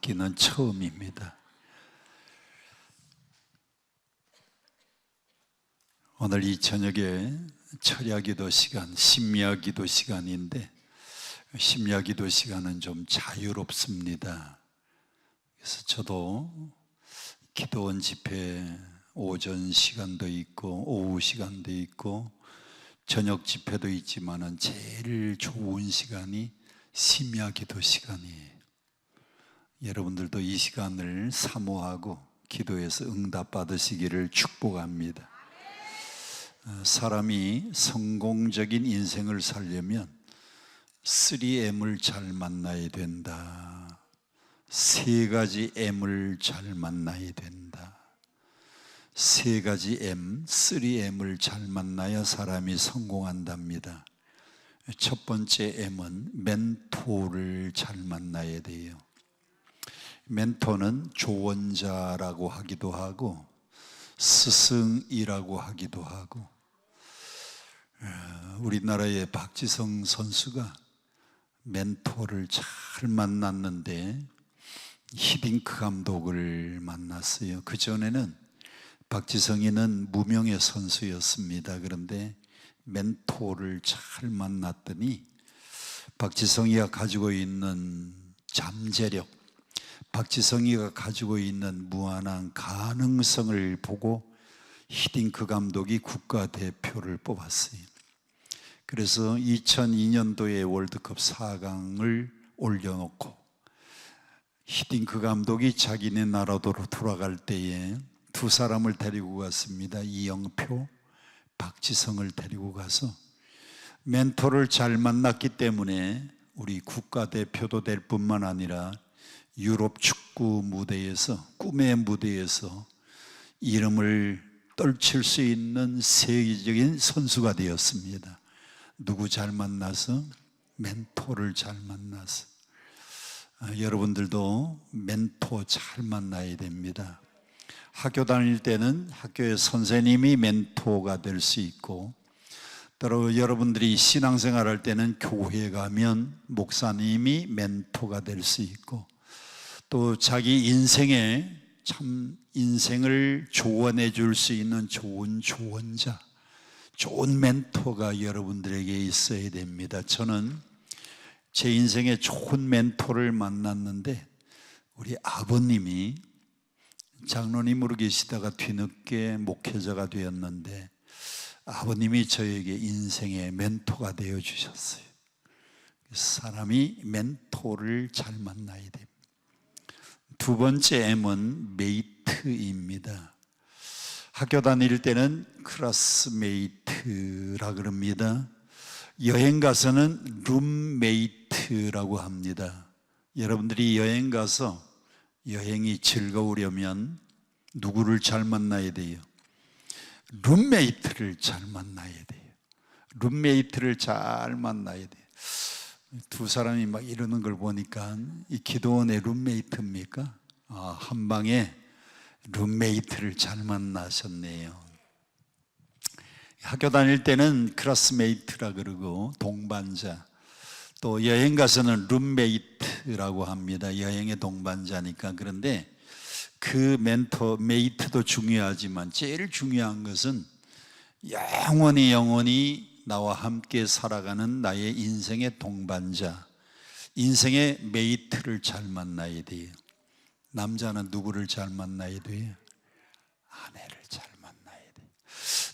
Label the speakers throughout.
Speaker 1: 학기는 처음입니다. 오늘 이 저녁에 철야기도 시간, 심야기도 시간인데 심야기도 시간은 좀 자유롭습니다. 그래서 저도 기도원 집회 오전 시간도 있고 오후 시간도 있고 저녁 집회도 있지만은 제일 좋은 시간이 심야기도 시간이에요. 여러분들도 이 시간을 사모하고 기도해서 응답 받으시기를 축복합니다. 사람이 성공적인 인생을 살려면 3M을 잘 만나야 된다. 3가지 M을 잘 만나야 된다. 3가지 M, 3M을 잘 만나야 사람이 성공한답니다. 첫 번째 M은 멘토를 잘 만나야 돼요. 멘토는 조언자라고 하기도 하고 스승이라고 하기도 하고, 우리나라의 박지성 선수가 멘토를 잘 만났는데 히딩크 감독을 만났어요. 그전에는 박지성이는 무명의 선수였습니다. 그런데 멘토를 잘 만났더니 박지성이가 가지고 있는 잠재력, 박지성이가 가지고 있는 무한한 가능성을 보고 히딩크 감독이 국가대표를 뽑았어요. 그래서 2002년도에 월드컵 4강을 올려놓고 히딩크 감독이 자기네 나라로 돌아갈 때에 두 사람을 데리고 갔습니다. 이영표, 박지성을 데리고 가서 멘토를 잘 만났기 때문에 우리 국가대표도 될 뿐만 아니라 유럽 축구 무대에서, 꿈의 무대에서 이름을 떨칠 수 있는 세계적인 선수가 되었습니다. 누구 잘 만나서? 멘토를 잘 만나서. 여러분들도 멘토 잘 만나야 됩니다. 학교 다닐 때는 학교의 선생님이 멘토가 될 수 있고, 따로 여러분들이 신앙생활 할 때는 교회 가면 목사님이 멘토가 될 수 있고, 또 자기 인생에 참 인생을 조언해 줄 수 있는 좋은 조언자, 좋은 멘토가 여러분들에게 있어야 됩니다. 저는 제 인생에 좋은 멘토를 만났는데 우리 아버님이 장로님으로 계시다가 뒤늦게 목회자가 되었는데 아버님이 저에게 인생의 멘토가 되어 주셨어요. 사람이 멘토를 잘 만나야 됩니다. 두 번째 M은 메이트입니다. 학교 다닐 때는 클래스메이트라 그럽니다. 여행 가서는 룸메이트라고 합니다. 여러분들이 여행 가서 여행이 즐거우려면 누구를 잘 만나야 돼요? 룸메이트를 잘 만나야 돼요. 룸메이트를 잘 만나야 돼요. 두 사람이 막 이러는 걸 보니까 이 기도원의 룸메이트입니까? 한 방에 룸메이트를 잘 만나셨네요. 학교 다닐 때는 클래스메이트라 그러고 동반자, 또 여행 가서는 룸메이트라고 합니다. 여행의 동반자니까. 그런데 그 멘토, 메이트도 중요하지만 제일 중요한 것은 영원히 나와 함께 살아가는 나의 인생의 동반자, 인생의 메이트를 잘 만나야 돼요. 남자는 누구를 잘 만나야 돼요? 아내를 잘 만나야 돼요.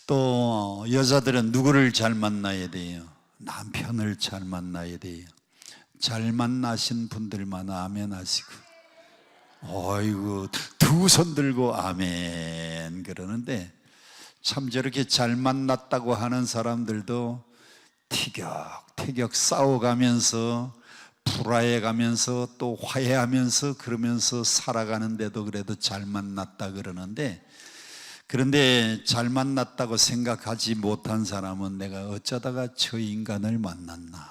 Speaker 1: 또 여자들은 누구를 잘 만나야 돼요? 남편을 잘 만나야 돼요. 잘 만나신 분들만 아멘 하시고, 어이구 두 손 들고 아멘 그러는데, 참 저렇게 잘 만났다고 하는 사람들도 티격태격 싸워가면서 불화해가면서 또 화해하면서 그러면서 살아가는데도 그래도 잘 만났다 그러는데, 그런데 잘 만났다고 생각하지 못한 사람은 내가 어쩌다가 저 인간을 만났나,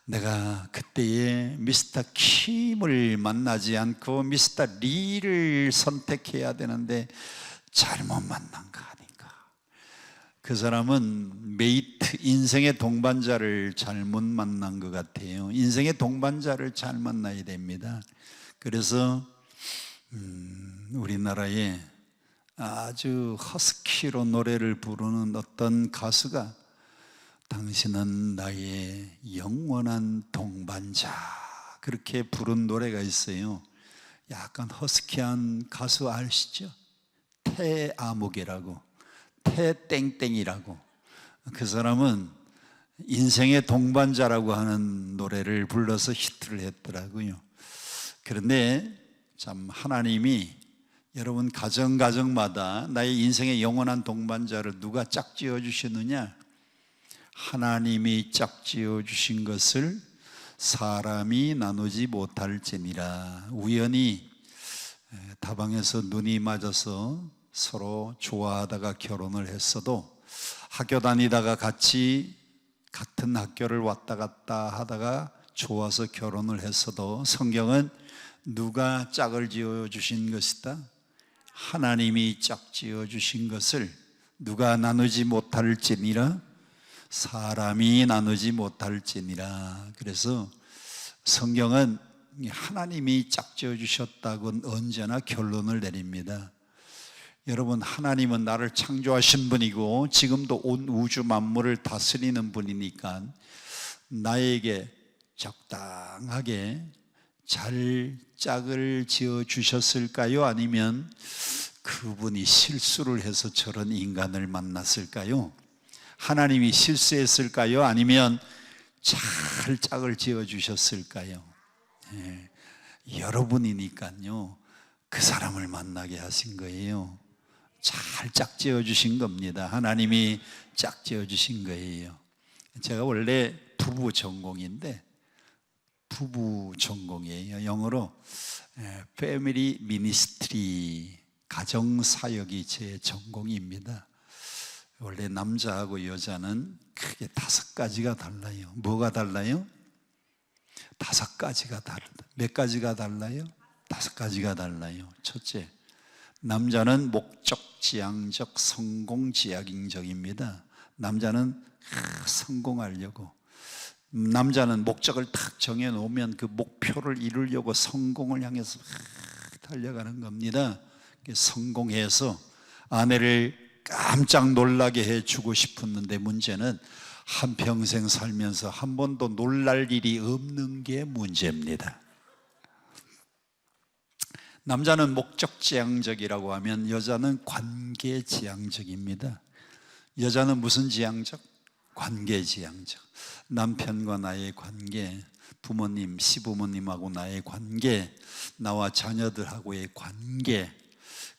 Speaker 1: 내가 그때의 미스터 킴을 만나지 않고 미스터 리를 선택해야 되는데 잘못 만난 거 아닌가, 그 사람은 메이트, 인생의 동반자를 잘못 만난 것 같아요. 인생의 동반자를 잘 만나야 됩니다. 그래서 우리나라에 아주 허스키로 노래를 부르는 어떤 가수가 당신은 나의 영원한 동반자, 그렇게 부른 노래가 있어요. 약간 허스키한 가수 아시죠? 태아목이라고, 태땡땡이라고. 그 사람은 인생의 동반자라고 하는 노래를 불러서 히트를 했더라고요. 그런데 참 하나님이 여러분 가정마다 나의 인생의 영원한 동반자를 누가 짝지어 주시느냐? 하나님이 짝지어 주신 것을 사람이 나누지 못할지니라. 우연히 다방에서 눈이 맞아서 서로 좋아하다가 결혼을 했어도, 학교 다니다가 같이 같은 학교를 왔다 갔다 하다가 좋아서 결혼을 했어도, 성경은 누가 짝을 지어 주신 것이다? 하나님이 짝지어 주신 것을 누가 나누지 못할지니라? 사람이 나누지 못할지니라. 그래서 성경은 하나님이 짝지어 주셨다고 언제나 결론을 내립니다. 여러분, 하나님은 나를 창조하신 분이고 지금도 온 우주 만물을 다스리는 분이니까 나에게 적당하게 잘 짝을 지어 주셨을까요? 아니면 그분이 실수를 해서 저런 인간을 만났을까요? 하나님이 실수했을까요? 아니면 잘 짝을 지어 주셨을까요? 여러분이니까요, 그 사람을 만나게 하신 거예요. 잘 짝지어 주신 겁니다. 하나님이 짝지어 주신 거예요. 제가 원래 부부 전공인데, 부부 전공이에요. 영어로 Family Ministry, 가정사역이 제 전공입니다. 원래 남자하고 여자는 크게 5가지가 달라요. 뭐가 달라요? 5가지가 다르다. 몇 가지가 달라요? 5가지가 달라요. 첫째, 남자는 목적지향적, 성공지향적입니다. 남자는 성공하려고, 남자는 목적을 탁 정해놓으면 그 목표를 이루려고 성공을 향해서 달려가는 겁니다. 성공해서 아내를 깜짝 놀라게 해주고 싶었는데, 문제는 한평생 살면서 한 번도 놀랄 일이 없는 게 문제입니다. 남자는 목적지향적이라고 하면 여자는 관계지향적입니다. 여자는 무슨 지향적? 관계지향적. 남편과 나의 관계, 부모님, 시부모님하고 나의 관계, 나와 자녀들하고의 관계.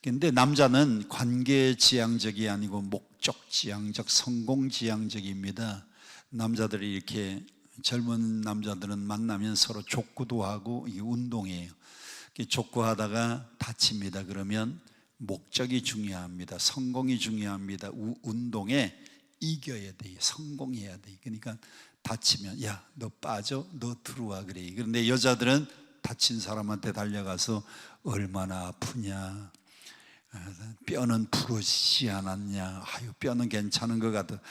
Speaker 1: 근데 남자는 관계지향적이 아니고 목적지향적, 성공지향적입니다. 남자들이 이렇게, 젊은 남자들은 만나면 서로 족구도 하고, 이게 운동이에요. 족구하다가 다칩니다. 그러면 목적이 중요합니다. 성공이 중요합니다. 운동에 이겨야 돼요. 성공해야 돼요. 그러니까 다치면 야, 너 빠져, 너 들어와 그래. 그런데 여자들은 다친 사람한테 달려가서 얼마나 아프냐, 뼈는 부러지지 않았냐, 아유 뼈는 괜찮은 것 같아,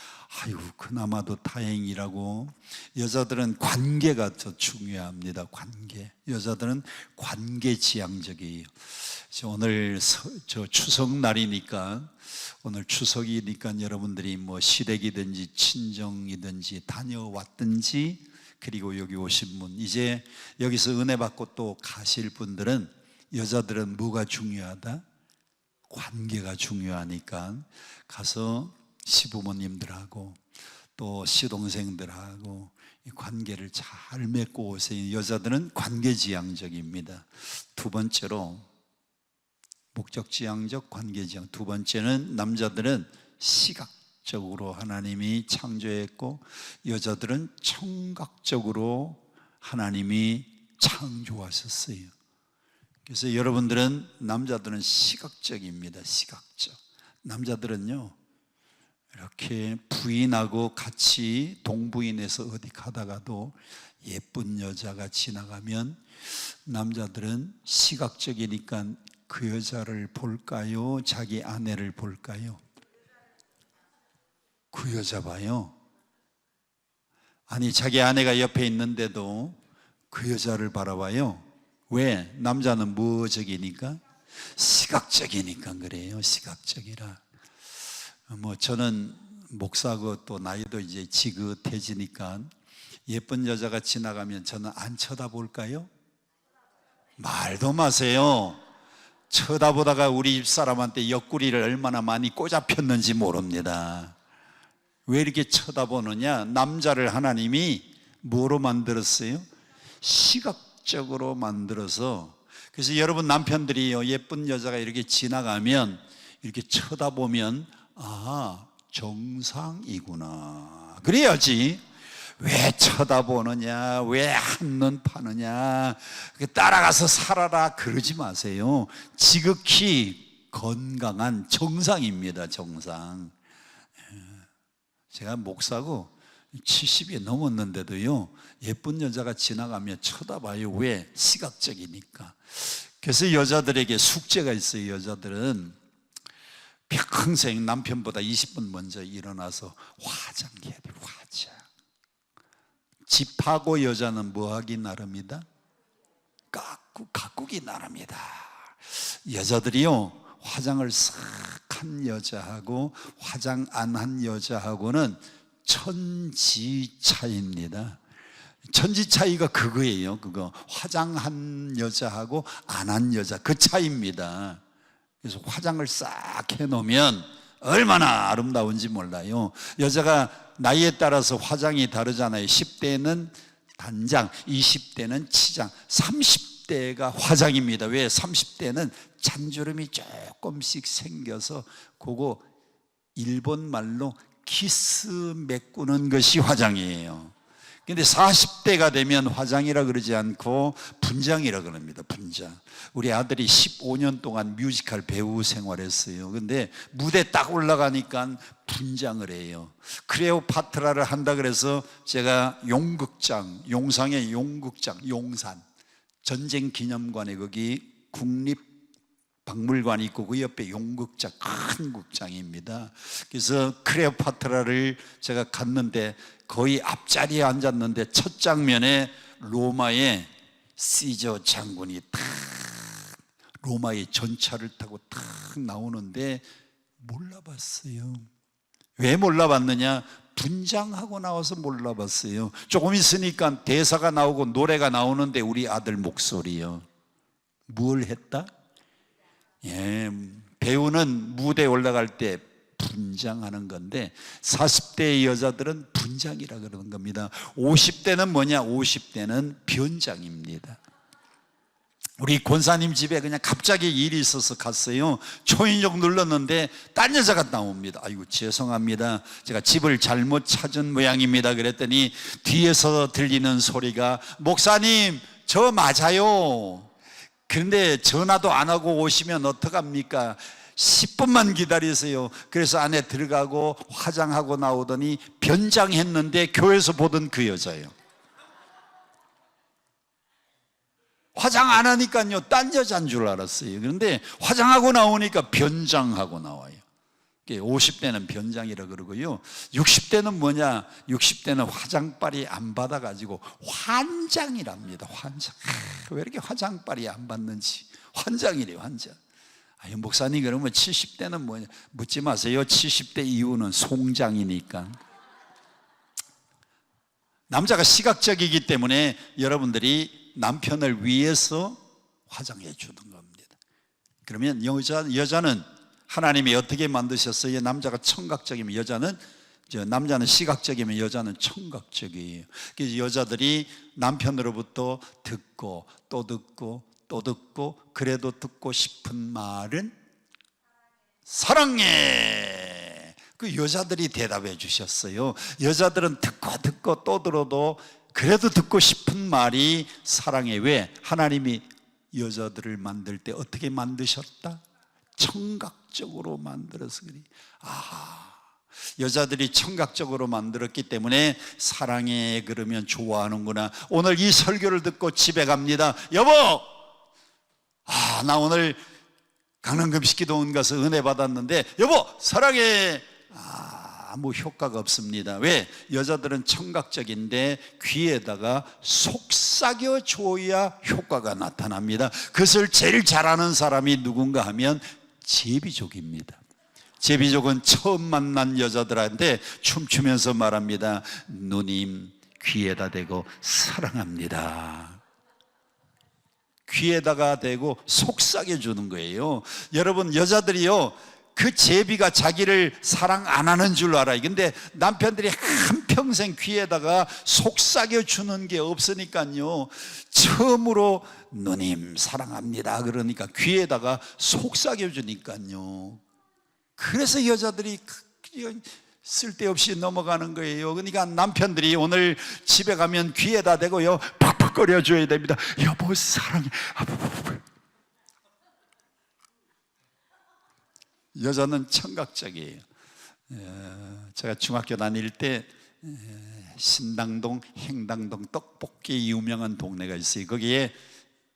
Speaker 1: 아유 그나마도 다행이라고. 여자들은 관계가 더 중요합니다. 관계. 여자들은 관계지향적이에요. 오늘 저 추석날이니까, 오늘 추석이니까 여러분들이 뭐 시댁이든지 친정이든지 다녀왔든지, 그리고 여기 오신 분, 이제 여기서 은혜 받고 또 가실 분들은, 여자들은 뭐가 중요하다? 관계가 중요하니까 가서 시부모님들하고 또 시동생들하고 이 관계를 잘 맺고 오세요. 여자들은 관계지향적입니다. 두 번째로 목적지향적, 관계지향. 두 번째는 남자들은 시각적으로 하나님이 창조했고, 여자들은 청각적으로 하나님이 창조하셨어요. 그래서 여러분들은, 남자들은 시각적입니다. 시각적. 남자들은요, 이렇게 부인하고 같이 동부인해서 어디 가다가도 예쁜 여자가 지나가면 남자들은 시각적이니까 그 여자를 볼까요? 자기 아내를 볼까요? 그 여자 봐요. 아니 자기 아내가 옆에 있는데도 그 여자를 바라봐요. 왜? 남자는 무적이니까? 시각적이니까 그래요. 시각적이라. 저는 목사고 또 나이도 이제 지긋해지니까 예쁜 여자가 지나가면 저는 안 쳐다볼까요? 말도 마세요. 쳐다보다가 우리 집사람한테 옆구리를 얼마나 많이 꽂아폈는지 모릅니다. 왜 이렇게 쳐다보느냐? 남자를 하나님이 뭐로 만들었어요? 시각적으로 만들어서. 그래서 여러분 남편들이요, 예쁜 여자가 이렇게 지나가면 이렇게 쳐다보면 아, 정상이구나. 그래야지. 왜 쳐다보느냐, 왜 한눈 파느냐, 따라가서 살아라 그러지 마세요. 지극히 건강한 정상입니다. 정상. 제가 목사고 70이 넘었는데도요, 예쁜 여자가 지나가면 쳐다봐요. 왜? 시각적이니까. 그래서 여자들에게 숙제가 있어요. 여자들은 평생 남편보다 20분 먼저 일어나서 화장해야 돼요. 화장. 집하고 여자는 뭐 하기 나름이다? 가꾸기 나름이다. 여자들이요, 화장을 싹 한 여자하고 화장 안 한 여자하고는 천지 차이입니다. 천지 차이가 그거예요. 그거 화장한 여자하고 안 한 여자, 그 차이입니다. 그래서 화장을 싹 해놓으면 얼마나 아름다운지 몰라요. 여자가 나이에 따라서 화장이 다르잖아요. 10대는 단장, 20대는 치장, 30대가 화장입니다. 왜? 30대는 잔주름이 조금씩 생겨서 그거 일본 말로 키스 메꾸는 것이 화장이에요. 근데 40대가 되면 화장이라 그러지 않고 분장이라 그럽니다. 분장. 우리 아들이 15년 동안 뮤지컬 배우 생활했어요. 근데 무대 딱 올라가니까 분장을 해요. 클레오파트라를 한다 그래서 제가 용극장, 용상의 용극장, 용산 전쟁 기념관에 거기 국립박물관이 있고 그 옆에 용극장, 큰 극장입니다. 그래서 클레오파트라를 제가 갔는데 거의 앞자리에 앉았는데 첫 장면에 로마의 시저 장군이 탁 로마의 전차를 타고 탁 나오는데 몰라봤어요. 왜 몰라봤느냐? 분장하고 나와서 몰라봤어요. 조금 있으니까 대사가 나오고 노래가 나오는데 우리 아들 목소리요. 뭘 했다? 예, 배우는 무대에 올라갈 때 분장하는 건데 40대의 여자들은 분장이라 그러는 겁니다. 50대는 뭐냐? 50대는 변장입니다. 우리 권사님 집에 그냥 갑자기 일이 있어서 갔어요. 초인종 눌렀는데 딴 여자가 나옵니다. 아이고 죄송합니다, 제가 집을 잘못 찾은 모양입니다. 그랬더니 뒤에서 들리는 소리가 목사님 저 맞아요. 그런데 전화도 안 하고 오시면 어떡합니까? 10분만 기다리세요. 그래서 안에 들어가고 화장하고 나오더니 변장했는데 교회에서 보던 그 여자예요. 화장 안 하니까요 딴 여자인 줄 알았어요. 그런데 화장하고 나오니까 변장하고 나와요. 50대는 변장이라 그러고요, 60대는 뭐냐? 60대는 화장빨이 안 받아가지고 환장이랍니다. 환장. 왜 이렇게 화장빨이 안 받는지 환장이래요. 환장. 아유 목사님 그러면 70대는 뭐냐? 묻지 마세요. 70대 이후는 송장이니까. 남자가 시각적이기 때문에 여러분들이 남편을 위해서 화장해 주는 겁니다. 그러면 여자는 하나님이 어떻게 만드셨어요? 남자가 청각적이면 남자는 시각적이면 여자는 청각적이에요. 그래서 여자들이 남편으로부터 듣고 또 듣고 또 듣고 그래도 듣고 싶은 말은 사랑해. 그 여자들이 대답해 주셨어요. 여자들은 듣고 또 들어도 그래도 듣고 싶은 말이 사랑해. 왜? 하나님이 여자들을 만들 때 어떻게 만드셨다? 청각적으로 만들어서 그래. 여자들이 청각적으로 만들었기 때문에 사랑해 그러면 좋아하는구나. 오늘 이 설교를 듣고 집에 갑니다. 여보, 나 오늘 강남금식기도원 가서 은혜 받았는데 여보 사랑해. 아무 효과가 없습니다. 왜? 여자들은 청각적인데 귀에다가 속삭여 줘야 효과가 나타납니다. 그것을 제일 잘하는 사람이 누군가 하면 제비족입니다. 제비족은 처음 만난 여자들한테 춤추면서 말합니다. 누님 귀에다 대고 사랑합니다. 귀에다가 대고 속삭여 주는 거예요. 여러분, 여자들이요, 그 제비가 자기를 사랑 안 하는 줄 알아요. 근데 남편들이 한평생 귀에다가 속삭여 주는 게 없으니까요, 처음으로 누님 사랑합니다 그러니까 귀에다가 속삭여 주니까요, 그래서 여자들이 쓸데없이 넘어가는 거예요. 그러니까 남편들이 오늘 집에 가면 귀에다 대고요, 팍팍거려 줘야 됩니다. 여보 사랑해. 여자는 청각적이에요. 제가 중학교 다닐 때 신당동, 행당동 떡볶이 유명한 동네가 있어요. 거기에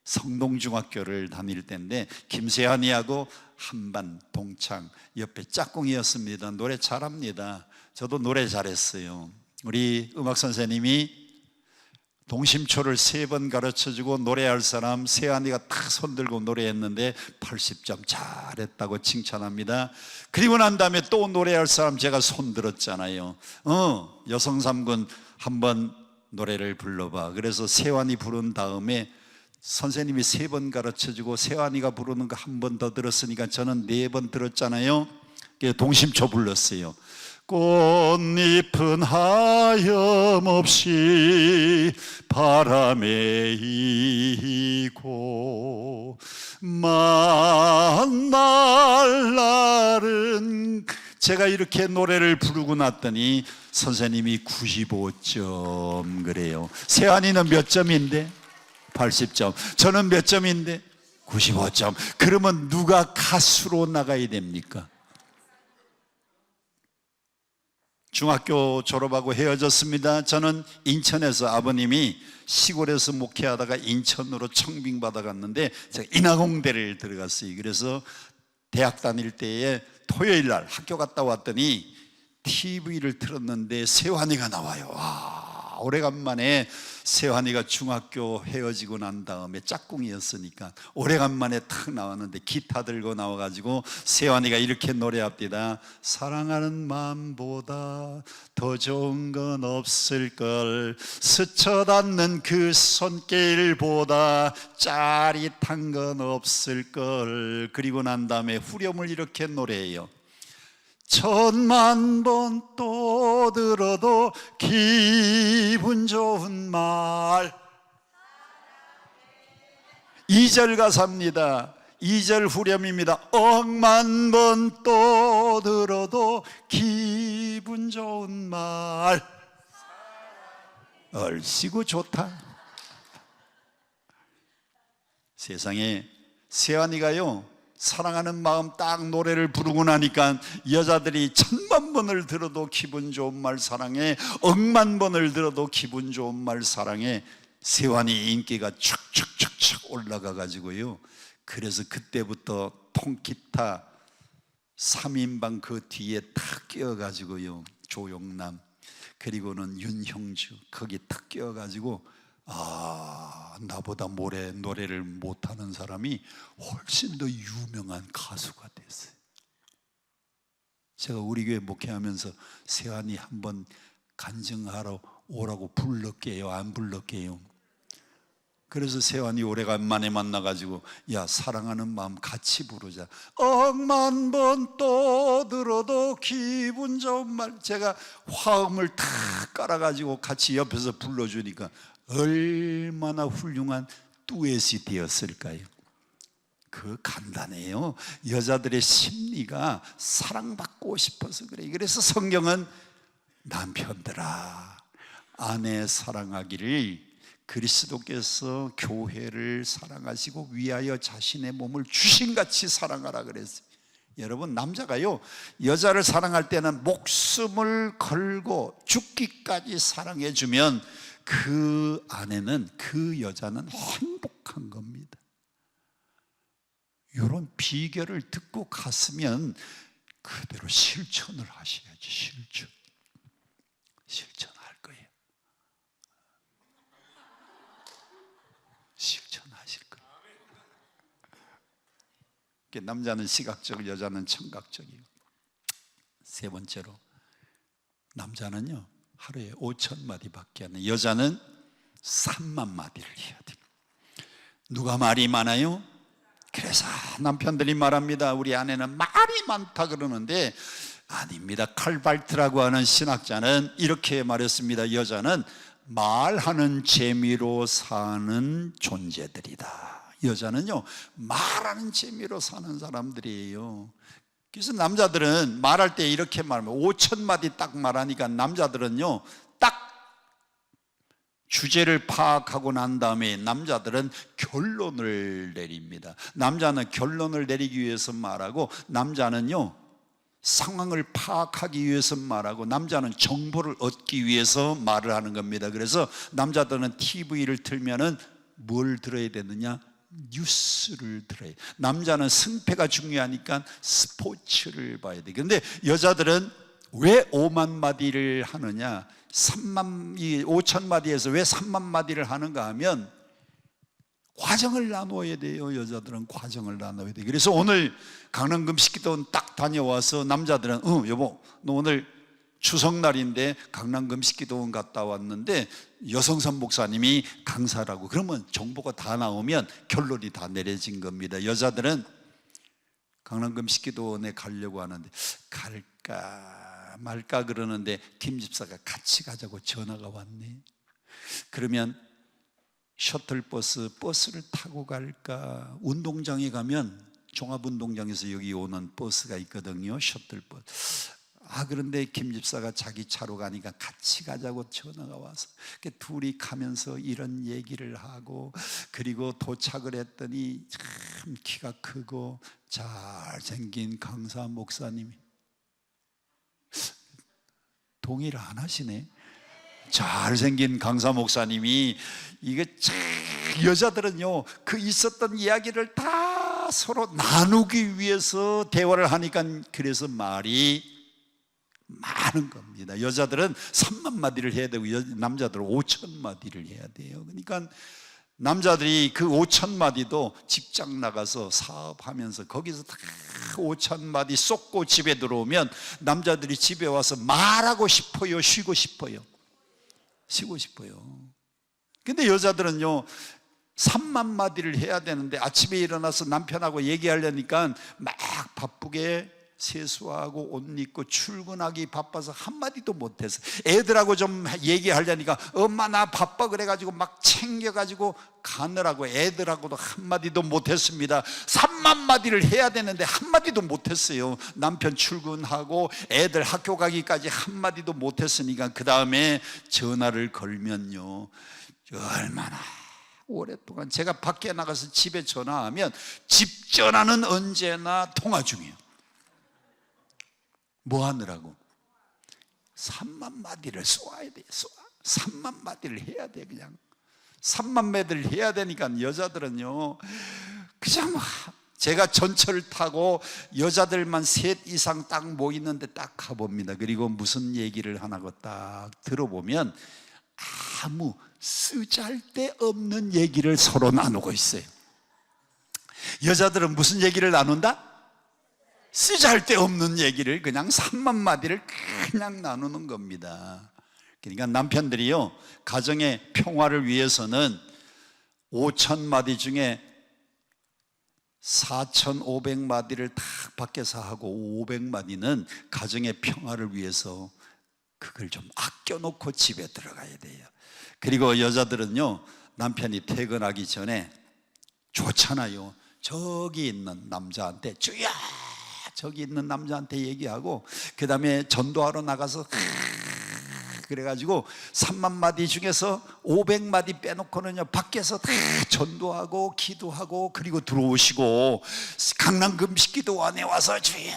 Speaker 1: 성동중학교를 다닐 때인데 김세환이하고 한반, 동창 옆에 짝꿍이었습니다. 노래 잘합니다. 저도 노래 잘했어요. 우리 음악 선생님이 동심초를 3번 가르쳐주고 노래할 사람 세환이가 딱 손들고 노래했는데 80점 잘했다고 칭찬합니다. 그리고 난 다음에 또 노래할 사람 제가 손들었잖아요. 여성 3군 한번 노래를 불러봐. 그래서 세환이 부른 다음에 선생님이 3번 가르쳐주고 세환이가 부르는 거 한 번 더 들었으니까 저는 4번 들었잖아요. 동심초 불렀어요. 꽃잎은 하염없이 바람에 이고 만날 날은, 제가 이렇게 노래를 부르고 났더니 선생님이 95점 그래요. 세환이는 몇 점인데? 80점. 저는 몇 점인데? 95점. 그러면 누가 가수로 나가야 됩니까? 중학교 졸업하고 헤어졌습니다. 저는 인천에서, 아버님이 시골에서 목회하다가 인천으로 청빙받아 갔는데 제가 인하공대를 들어갔어요. 그래서 대학 다닐 때에 토요일 날 학교 갔다 왔더니 TV를 틀었는데 세환이가 나와요. 와, 오래간만에 세환이가 중학교 헤어지고 난 다음에 짝꿍이었으니까 오래간만에 탁 나왔는데 기타 들고 나와가지고 세환이가 이렇게 노래합니다. 사랑하는 마음보다 더 좋은 건 없을걸, 스쳐 닿는 그 손길보다 짜릿한 건 없을걸. 그리고 난 다음에 후렴을 이렇게 노래해요. 천만 번 또 들어도 기분 좋은 말. 2절 가사입니다. 2절 후렴입니다. 억만 번 또 들어도 기분 좋은 말. 얼씨구 좋다. 세상에 세환이가요, 사랑하는 마음 딱 노래를 부르고 나니까 여자들이 1000만 번을 들어도 기분 좋은 말 사랑해, 억만 번을 들어도 기분 좋은 말 사랑해. 세환이 인기가 축축축축 올라가 가지고요, 그래서 그때부터 통기타 3인방 그 뒤에 탁 끼어가지고요, 조용남 그리고는 윤형주 거기 탁 끼어가지고, 나보다 노래를 못하는 사람이 훨씬 더 유명한 가수가 됐어요. 제가 우리 교회 목회하면서 세환이 한번 간증하러 오라고 불렀게요, 안 불렀게요? 그래서 세환이 오래간만에 만나가지고, 야, 사랑하는 마음 같이 부르자. 억만 번 또 들어도 기분 좋은 말. 제가 화음을 탁 깔아가지고 같이 옆에서 불러주니까 얼마나 훌륭한 듀엣이 되었을까요? 그 간단해요. 여자들의 심리가 사랑받고 싶어서 그래요. 그래서 성경은 남편들아 아내 사랑하기를 그리스도께서 교회를 사랑하시고 위하여 자신의 몸을 주신같이 사랑하라 그랬어요. 여러분, 남자가요, 여자를 사랑할 때는 목숨을 걸고 죽기까지 사랑해주면 그 아내는, 그 여자는 행복한 겁니다. 이런 비결을 듣고 갔으면 그대로 실천을 하셔야지. 실천할 거예요. 실천하실 거예요. 남자는 시각적, 여자는 청각적이고. 세 번째로, 남자는요 하루에 5,000마디밖에 안 해요. 여자는 3만 마디를 해야 돼요. 누가 말이 많아요? 그래서 남편들이 말합니다. 우리 아내는 말이 많다 그러는데 아닙니다. 칼발트라고 하는 신학자는 이렇게 말했습니다. 여자는 말하는 재미로 사는 존재들이다. 여자는요 말하는 재미로 사는 사람들이에요. 그래서 남자들은 말할 때 이렇게 말하면 5,000마디 딱 말하니까 남자들은요 딱 주제를 파악하고 난 다음에 남자들은 결론을 내립니다. 남자는 결론을 내리기 위해서 말하고, 남자는요 상황을 파악하기 위해서 말하고, 남자는 정보를 얻기 위해서 말을 하는 겁니다. 그래서 남자들은 TV를 틀면은 뭘 들어야 되느냐? 뉴스를 들어야 돼요. 남자는 승패가 중요하니까 스포츠를 봐야 돼요. 그런데 여자들은 왜 5만 마디를 하느냐? 5,000마디에서 왜 3만 마디를 하는가 하면 과정을 나눠야 돼요. 여자들은 과정을 나눠야 돼요. 그래서 오늘 강남금식기도원 딱 다녀와서 남자들은 여보 너 오늘 추석날인데 강남금식기도원 갔다 왔는데 여성선 목사님이 강사라고, 그러면 정보가 다 나오면 결론이 다 내려진 겁니다. 여자들은 강남금식기도원에 가려고 하는데 갈까 말까 그러는데 김 집사가 같이 가자고 전화가 왔네. 그러면 버스를 타고 갈까? 운동장에 가면 종합운동장에서 여기 오는 버스가 있거든요. 셔틀버스. 그런데 김 집사가 자기 차로 가니까 같이 가자고 전화가 와서 둘이 가면서 이런 얘기를 하고, 그리고 도착을 했더니 참 키가 크고 잘생긴 강사 목사님이, 동의를 안 하시네. 잘생긴 강사 목사님이, 이게 참 여자들은요 그 있었던 이야기를 다 서로 나누기 위해서 대화를 하니까 그래서 말이 많은 겁니다. 여자들은 3만 마디를 해야 되고 남자들은 5,000마디를 해야 돼요. 그러니까 남자들이 그 5,000마디도 직장 나가서 사업하면서 거기서 다 5,000마디 쏟고 집에 들어오면 남자들이 집에 와서 말하고 싶어요? 쉬고 싶어요? 쉬고 싶어요. 근데 여자들은요 3만 마디를 해야 되는데 아침에 일어나서 남편하고 얘기하려니까 막 바쁘게 세수하고 옷 입고 출근하기 바빠서 한마디도 못해서, 애들하고 좀 얘기하려니까 엄마 나 바빠 그래가지고 막 챙겨가지고 가느라고 애들하고도 한마디도 못했습니다. 3만 마디를 해야 되는데 한마디도 못했어요. 남편 출근하고 애들 학교 가기까지 한마디도 못했으니까 그 다음에 전화를 걸면요 얼마나 오랫동안, 제가 밖에 나가서 집에 전화하면 집 전화는 언제나 통화 중이에요. 뭐 하느라고? 3만 마디를 쏘아야 돼. 3만 마디를 해야 돼. 그냥 3만 마디를 해야 되니까 여자들은요 그냥 제가 전철을 타고 여자들만 셋 이상 딱 모이는데 딱 가봅니다. 그리고 무슨 얘기를 하나고 딱 들어보면 아무 쓰잘데없는 얘기를 서로 나누고 있어요. 여자들은 무슨 얘기를 나눈다? 쓰잘데없는 얘기를 그냥 3만 마디를 그냥 나누는 겁니다. 그러니까 남편들이요 가정의 평화를 위해서는 5,000마디 중에 4,500마디를 다 밖에서 하고 500마디는 가정의 평화를 위해서 그걸 좀 아껴놓고 집에 들어가야 돼요. 그리고 여자들은요 남편이 퇴근하기 전에 좋잖아요. 저기 있는 남자한테 주야 저기 있는 남자한테 얘기하고 그 다음에 전도하러 나가서 그래가지고 3만 마디 중에서 500마디 빼놓고는요 밖에서 다 전도하고 기도하고 그리고 들어오시고 강남금식기도원에 와서 주여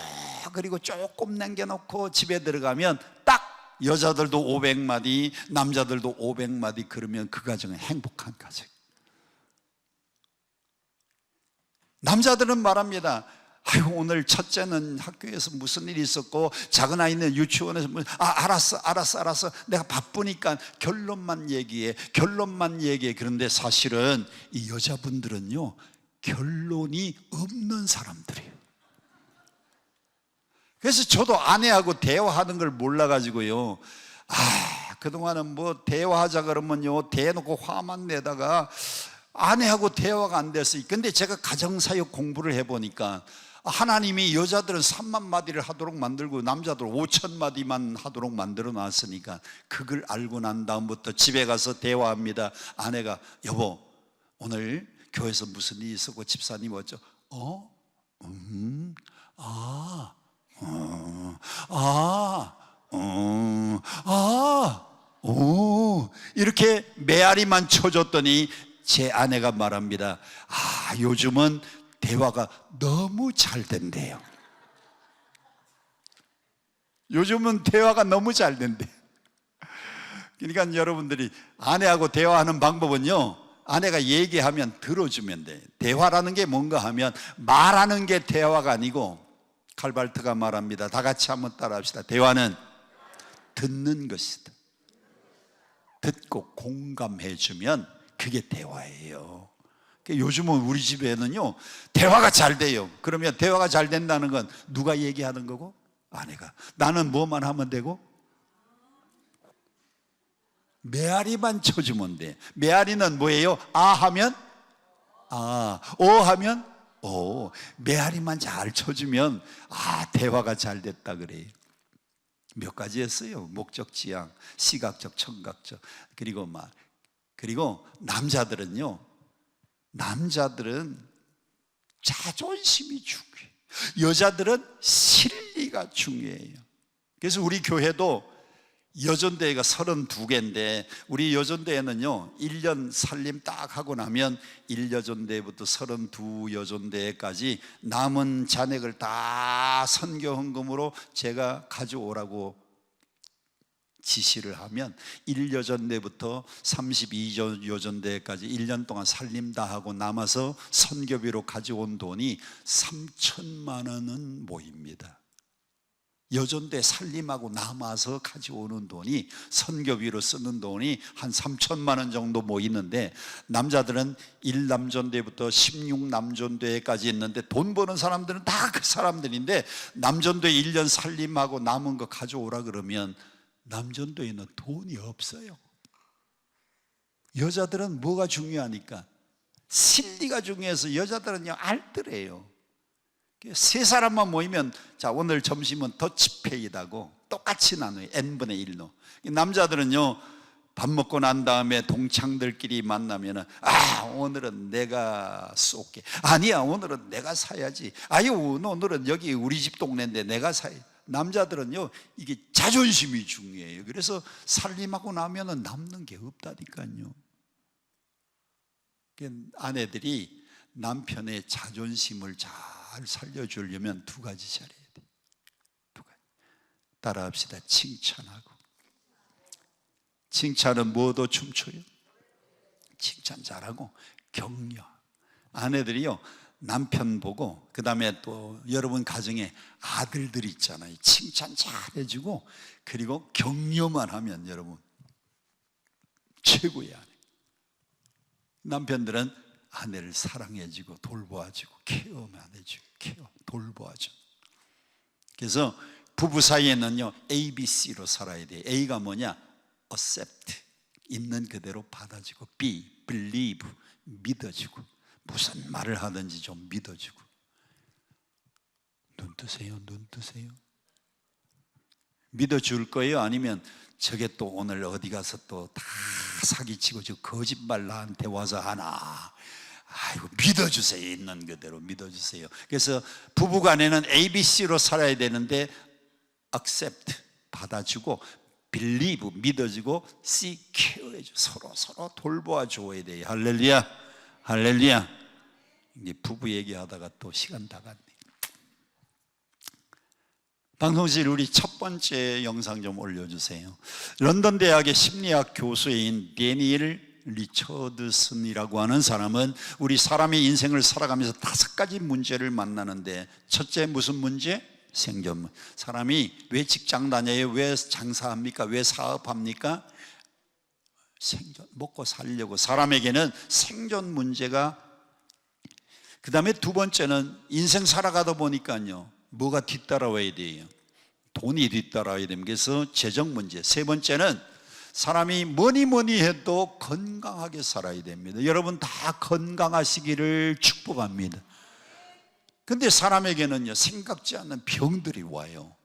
Speaker 1: 그리고 조금 남겨놓고 집에 들어가면 딱 여자들도 500마디 남자들도 500마디 그러면 그 가정은 행복한 가정. 남자들은 말합니다. 아유, 오늘 첫째는 학교에서 무슨 일이 있었고, 작은 아이는 유치원에서 알았어 내가 바쁘니까 결론만 얘기해. 그런데 사실은 이 여자분들은요, 결론이 없는 사람들이에요. 그래서 저도 아내하고 대화하는 걸 몰라가지고요, 그동안은 뭐 대화하자 그러면요, 대놓고 화만 내다가 아내하고 대화가 안 됐어요. 근데 제가 가정사역 공부를 해보니까 하나님이 여자들은 3만 마디를 하도록 만들고 남자들 5천 마디만 하도록 만들어 놨으니까, 그걸 알고 난 다음부터 집에 가서 대화합니다. 아내가, 여보, 오늘 교회에서 무슨 일이 있었고 집사님 어쩌? 이렇게 메아리만 쳐줬더니 제 아내가 말합니다. 요즘은 대화가 너무 잘 된대요. 요즘은 대화가 너무 잘 된대. 그러니까 여러분들이 아내하고 대화하는 방법은요, 아내가 얘기하면 들어주면 돼. 대화라는 게 뭔가 하면, 말하는 게 대화가 아니고, 칼발트가 말합니다. 다 같이 한번 따라합시다. 대화는 듣는 것이다. 듣고 공감해주면 그게 대화예요. 요즘은 우리 집에는요, 대화가 잘 돼요. 그러면 대화가 잘 된다는 건 누가 얘기하는 거고? 아내가. 나는 뭐만 하면 되고? 메아리만 쳐주면 돼. 메아리는 뭐예요? 하면 하면 메아리만 잘 쳐주면 대화가 잘 됐다 그래요. 몇 가지 했어요. 목적 지향, 시각적, 청각적. 그리고 남자들은 자존심이 중요해요. 여자들은 실리가 중요해요. 그래서 우리 교회도 여전대회가 32개인데, 우리 여전대회는요, 1년 살림 딱 하고 나면 1여전대회부터 32여전대회까지 남은 잔액을 다 선교 헌금으로 제가 가져오라고 지시를 하면 1여전대부터 32여전대까지 1년 동안 살림 다 하고 남아서 선교비로 가져온 돈이 3천만 원은 모입니다. 여전대 살림하고 남아서 가져오는 돈이, 선교비로 쓰는 돈이 한 3천만 원 정도 모이는데, 남자들은 1남전대부터 16남전대까지 있는데, 돈 버는 사람들은 다 그 사람들인데, 남전대 1년 살림하고 남은 거 가져오라 그러면 남전도에는 돈이 없어요. 여자들은 뭐가 중요하니까? 실리가 중요해서 여자들은요, 알뜰해요. 세 사람만 모이면, 자, 오늘 점심은 더치페이다고 똑같이 나눠요. n분의 1로. 남자들은요, 밥 먹고 난 다음에 동창들끼리 만나면은, 오늘은 내가 쏠게. 아니야, 오늘은 내가 사야지. 오늘은 여기 우리 집 동네인데 내가 사야지. 남자들은요, 이게 자존심이 중요해요. 그래서 살림하고 나면은 남는 게 없다니까요. 아내들이 남편의 자존심을 잘 살려주려면 두 가지 잘해야 돼요. 두 가지. 따라합시다. 칭찬하고. 칭찬은 뭐도 춤춰요. 칭찬 잘하고 격려. 아내들이요, 남편 보고, 그 다음에 또 여러분 가정에 아들들 있잖아요. 칭찬 잘해주고, 그리고 격려만 하면 여러분 최고의 아내. 남편들은 아내를 사랑해주고 돌보아주고 케어만 해주고 돌보아줘. 그래서 부부 사이에는요, ABC로 살아야 돼요. A가 뭐냐? accept, 있는 그대로 받아주고, B, believe, 믿어주고, 무슨 말을 하든지 좀 믿어주고. 눈 뜨세요. 믿어줄 거예요? 아니면 저게 또 오늘 어디 가서 또 다 사기치고 저 거짓말 나한테 와서 하나? 믿어주세요. 있는 그대로 믿어주세요. 그래서 부부간에는 ABC로 살아야 되는데, accept, 받아주고, believe, 믿어주고, C, 케어해줘. 서로 돌보아 줘야 돼요. 할렐루야. 이제 부부 얘기하다가 또 시간 다 갔네. 방송실 우리 첫 번째 영상 좀 올려주세요. 런던 대학의 심리학 교수인 데니엘 리처드슨이라고 하는 사람은 우리 사람의 인생을 살아가면서 5가지 문제를 만나는데, 첫째 무슨 문제? 생존 문제. 사람이 왜 직장 다녀요? 왜 장사합니까? 왜 사업합니까? 생존, 먹고 살려고. 사람에게는 생존 문제가. 그 다음에 두 번째는 인생 살아가다 보니까요, 뭐가 뒤따라와야 돼요? 돈이 뒤따라와야 됩니다. 그래서 재정 문제. 세 번째는 사람이 뭐니 해도 건강하게 살아야 됩니다. 여러분 다 건강하시기를 축복합니다. 근데 사람에게는요, 생각지 않는 병들이 와요.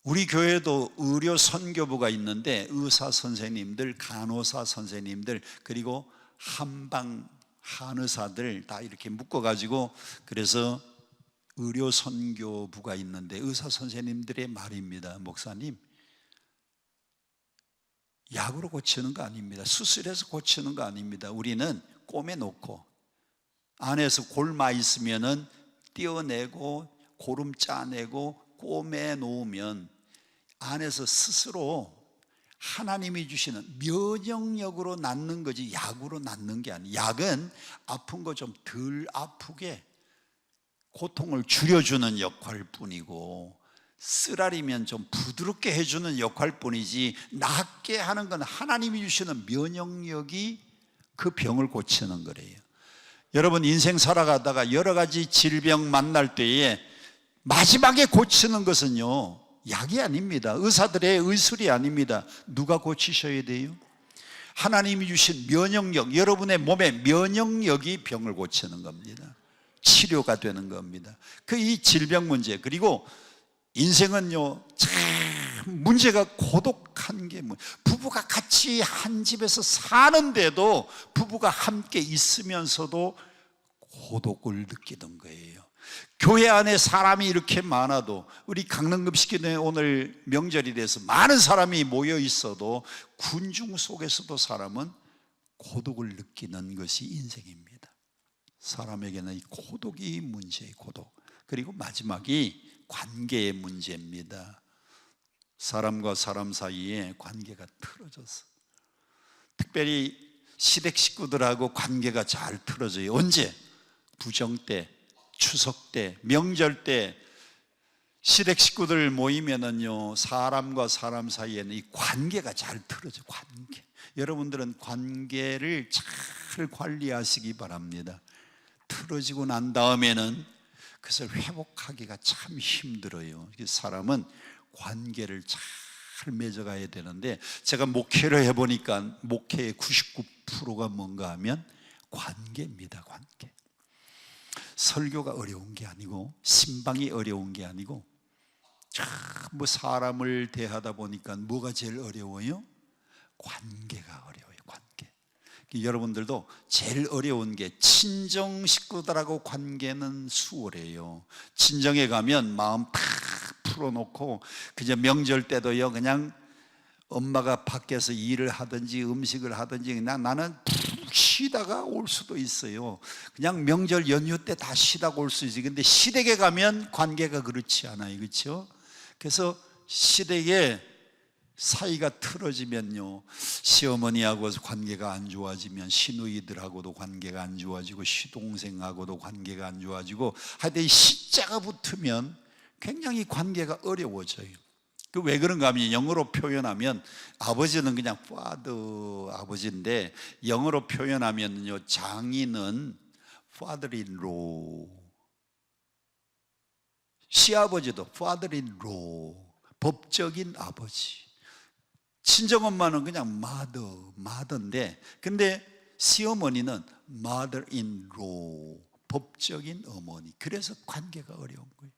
Speaker 1: 우리 교회도 의료 선교부가 있는데 의사 선생님들, 간호사 선생님들, 그리고 한방 한의사들 다 이렇게 묶어가지고, 그래서 의료 선교부가 있는데 의사 선생님들의 말입니다. 목사님, 약으로 고치는 거 아닙니다. 수술해서 고치는 거 아닙니다. 우리는 꿰매 놓고 안에서 골마 있으면은 떼어내고 고름 짜내고 꿰매 놓으면 안에서 스스로 하나님이 주시는 면역력으로 낫는 거지 약으로 낫는 게 아니에요. 약은 아픈 거 좀 덜 아프게 고통을 줄여주는 역할 뿐이고, 쓰라리면 좀 부드럽게 해주는 역할 뿐이지, 낫게 하는 건 하나님이 주시는 면역력이 그 병을 고치는 거래요. 여러분 인생 살아가다가 여러 가지 질병 만날 때에 마지막에 고치는 것은요, 약이 아닙니다. 의사들의 의술이 아닙니다. 누가 고치셔야 돼요? 하나님이 주신 면역력, 여러분의 몸의 면역력이 병을 고치는 겁니다. 치료가 되는 겁니다. 그 이 질병 문제, 그리고 인생은요 참 문제가 고독한 게 부부가 같이 한 집에서 사는데도, 부부가 함께 있으면서도 고독을 느끼는 거예요. 교회 안에 사람이 이렇게 많아도, 우리 강릉급식교회 오늘 명절이 돼서 많은 사람이 모여 있어도 군중 속에서도 사람은 고독을 느끼는 것이 인생입니다. 사람에게는 이 고독이 문제예요. 고독. 그리고 마지막이 관계의 문제입니다. 사람과 사람 사이에 관계가 틀어져서, 특별히 시댁 식구들하고 관계가 잘 틀어져요. 언제? 부정 때, 추석 때, 명절 때 시댁 식구들 모이면은요, 사람과 사람 사이에는 이 관계가 잘 틀어져요. 관계. 여러분들은 관계를 잘 관리하시기 바랍니다. 틀어지고 난 다음에는 그것을 회복하기가 참 힘들어요. 사람은 관계를 잘 맺어가야 되는데, 제가 목회를 해보니까 목회의 99%가 뭔가 하면 관계입니다. 관계. 설교가 어려운 게 아니고, 신방이 어려운 게 아니고, 뭐 사람을 대하다 보니까 뭐가 제일 어려워요? 관계가 어려워요. 관계. 여러분들도 제일 어려운 게 친정 식구들하고 관계는 수월해요. 친정에 가면 마음 팍 풀어놓고, 그저 명절 때도요, 그냥 엄마가 밖에서 일을 하든지 음식을 하든지 그냥 나는 푹 쉬다가 올 수도 있어요. 그냥 명절 연휴 때 다 쉬다가 올 수 있어요. 근데 시댁에 가면 관계가 그렇지 않아요. 그렇죠? 그래서 시댁에 사이가 틀어지면요, 시어머니하고 관계가 안 좋아지면 시누이들하고도 관계가 안 좋아지고, 시동생하고도 관계가 안 좋아지고, 하여튼 시자가 붙으면 굉장히 관계가 어려워져요. 왜 그런가 하면, 영어로 표현하면 아버지는 그냥 father, 아버지인데, 영어로 표현하면요, 장인은 father-in-law, 시아버지도 father-in-law, 법적인 아버지. 친정엄마는 그냥 mother인데, 근데 시어머니는 mother-in-law, 법적인 어머니. 그래서 관계가 어려운 거예요.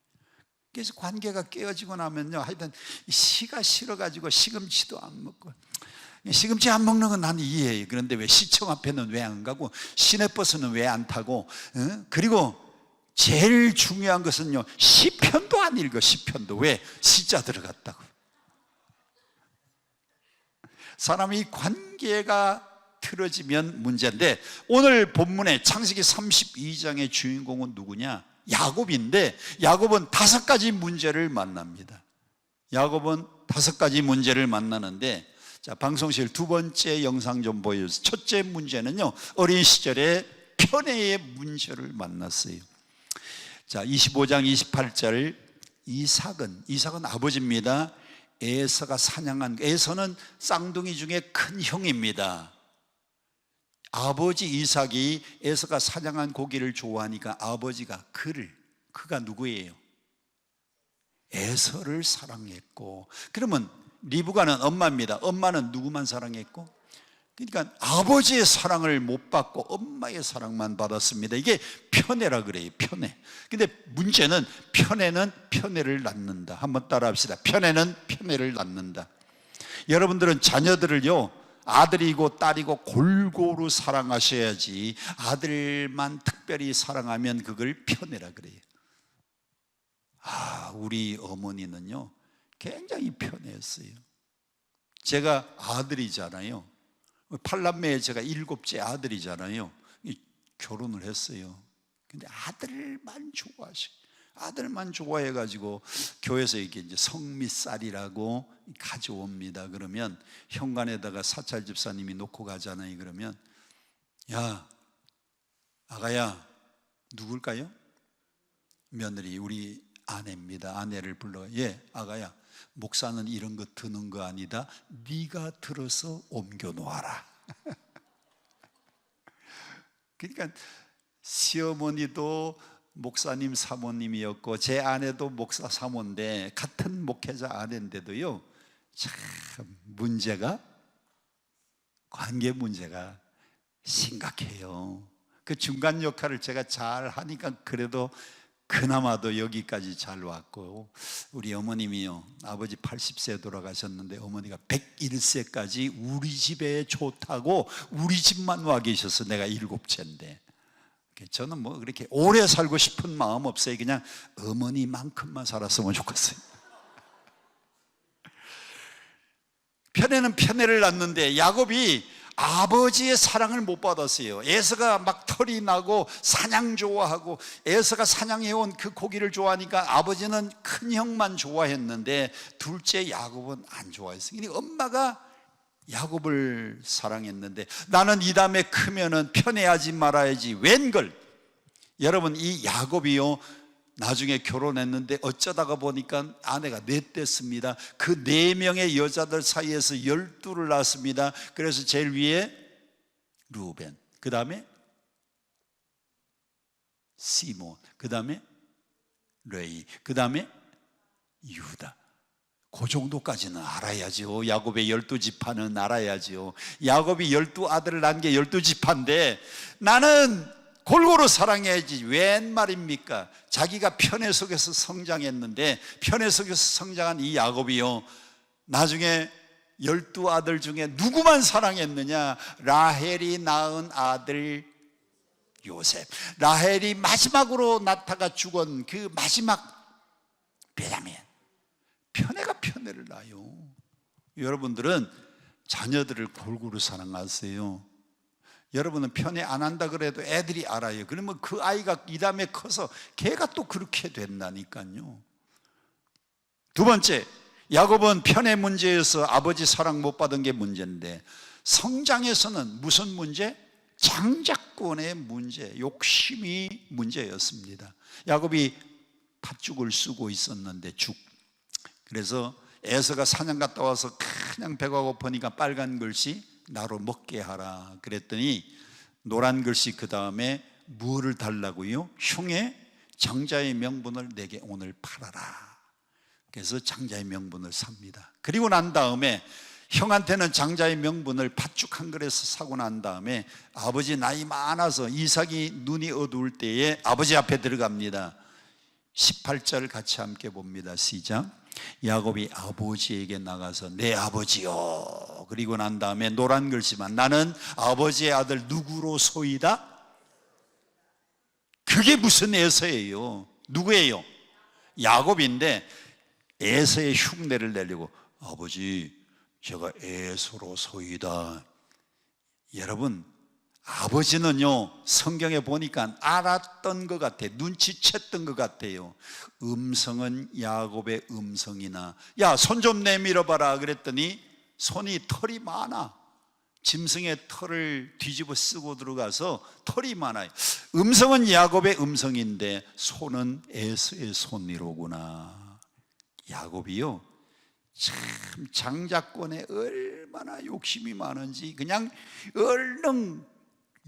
Speaker 1: 그래서 관계가 깨어지고 나면요, 하여튼 시가 싫어가지고 시금치도 안 먹고, 시금치 안 먹는 건 난 이해해요. 그런데 왜 시청 앞에는 왜 안 가고, 시내버스는 왜 안 타고, 그리고 제일 중요한 것은요, 시편도 안 읽어. 시편도. 왜? 시자 들어갔다고. 사람이 관계가 틀어지면 문제인데, 오늘 본문의 창세기 32장의 주인공은 누구냐? 야곱인데, 야곱은 5가지 문제를 만납니다. 야곱은 5가지 문제를 만나는데, 자, 방송실 두 번째 영상 좀 보여주세요. 첫째 문제는요, 어린 시절에 편애의 문제를 만났어요. 자, 25장 28절, 이삭은 아버지입니다. 에서가 사냥한, 에서는 쌍둥이 중에 큰 형입니다. 아버지 이삭이 에서가 사냥한 고기를 좋아하니까 아버지가 그가 누구예요? 에서를 사랑했고, 그러면 리브가는 엄마입니다. 엄마는 누구만 사랑했고? 그러니까 아버지의 사랑을 못 받고 엄마의 사랑만 받았습니다. 이게 편애라 그래요. 편애. 근데 문제는 편애는 편애를 낳는다. 한번 따라 합시다. 편애는 편애를 낳는다. 여러분들은 자녀들을요, 아들이고 딸이고 골고루 사랑하셔야지, 아들만 특별히 사랑하면 그걸 편애라 그래요. 우리 어머니는요 굉장히 편했어요. 제가 아들이잖아요. 8남매에 제가 7째 아들이잖아요. 결혼을 했어요. 근데 아들만 좋아해가지고 교회에서 이게 이제 성미쌀이라고 가져옵니다. 그러면 현관에다가 사찰 집사님이 놓고 가잖아요. 그러면 야, 아가야, 누굴까요? 며느리, 우리 아내입니다. 아내를 불러, 예, 아가야, 목사는 이런 거 드는 거 아니다. 네가 들어서 옮겨 놓아라. 그러니까 시어머니도 목사님 사모님이었고 제 아내도 목사 사모인데 같은 목회자 아내인데도요, 참 관계 문제가 심각해요. 그 중간 역할을 제가 잘 하니까 그래도 그나마도 여기까지 잘 왔고, 우리 어머님이요, 아버지 80세 돌아가셨는데 어머니가 101세까지 우리 집에 좋다고 우리 집만 와 계셔서 내가 7째인데, 저는 뭐 그렇게 오래 살고 싶은 마음 없어요. 그냥 어머니만큼만 살았으면 좋겠어요. 편애는 편애를 낳는데 야곱이 아버지의 사랑을 못 받았어요. 에서가 막 털이 나고 사냥 좋아하고, 에서가 사냥해온 그 고기를 좋아하니까 아버지는 큰 형만 좋아했는데 둘째 야곱은 안 좋아했어요. 그러니까 엄마가 야곱을 사랑했는데, 나는 이 다음에 크면은 편애하지 말아야지 웬걸. 여러분, 이 야곱이요, 나중에 결혼했는데 어쩌다가 보니까 아내가 넷됐습니다. 그 4명의 여자들 사이에서 12를 낳았습니다. 그래서 제일 위에 루벤, 그 다음에 시몬, 그 다음에 레위, 그 다음에 유다. 그 정도까지는 알아야죠. 야곱의 12지파는 알아야죠. 야곱이 12아들을 낳은 게 12지파인데 나는 골고루 사랑해야지 웬 말입니까? 자기가 편애 속에서 성장했는데, 편애 속에서 성장한 이 야곱이요, 나중에 12아들 중에 누구만 사랑했느냐? 라헬이 낳은 아들 요셉. 라헬이 마지막으로 낳다가 죽은 그 마지막 베냐민. 편애가 편애를 낳아요. 여러분들은 자녀들을 골고루 사랑하세요. 여러분은 편애 안 한다 그래도 애들이 알아요. 그러면 그 아이가 이 다음에 커서 걔가 또 그렇게 된다니까요. 두 번째, 야곱은 편애 문제에서 아버지 사랑 못 받은 게 문제인데, 성장에서는 무슨 문제? 장자권의 문제, 욕심이 문제였습니다. 야곱이 팥죽을 쓰고 있었는데, 그래서 에서가 사냥 갔다 와서 그냥 배가 고프니까 빨간 글씨 나로 먹게 하라 그랬더니, 노란 글씨 그 다음에 무엇을 달라고요? 흉의 장자의 명분을 내게 오늘 팔아라. 그래서 장자의 명분을 삽니다. 그리고 난 다음에 형한테는 장자의 명분을 팥죽 한 그릇에서 사고 난 다음에 아버지 나이 많아서 이삭이 눈이 어두울 때에 아버지 앞에 들어갑니다. 18절 같이 함께 봅니다. 시작. 야곱이 아버지에게 나가서 내 아버지요, 그리고 난 다음에 노란 글씨만, 나는 아버지의 아들 누구로소이다. 그게 무슨 에서예요? 누구예요? 야곱인데 에서의 흉내를 내려고 아버지 제가 에서로소이다. 여러분, 아버지는요, 성경에 보니까 알았던 것 같아요. 눈치챘던 것 같아요. 음성은 야곱의 음성이나, 야, 손 좀 내밀어 봐라 그랬더니 손이 털이 많아. 짐승의 털을 뒤집어 쓰고 들어가서 털이 많아요. 음성은 야곱의 음성인데 손은 에서의 손이로구나. 야곱이요, 참 장자권에 얼마나 욕심이 많은지 그냥 얼른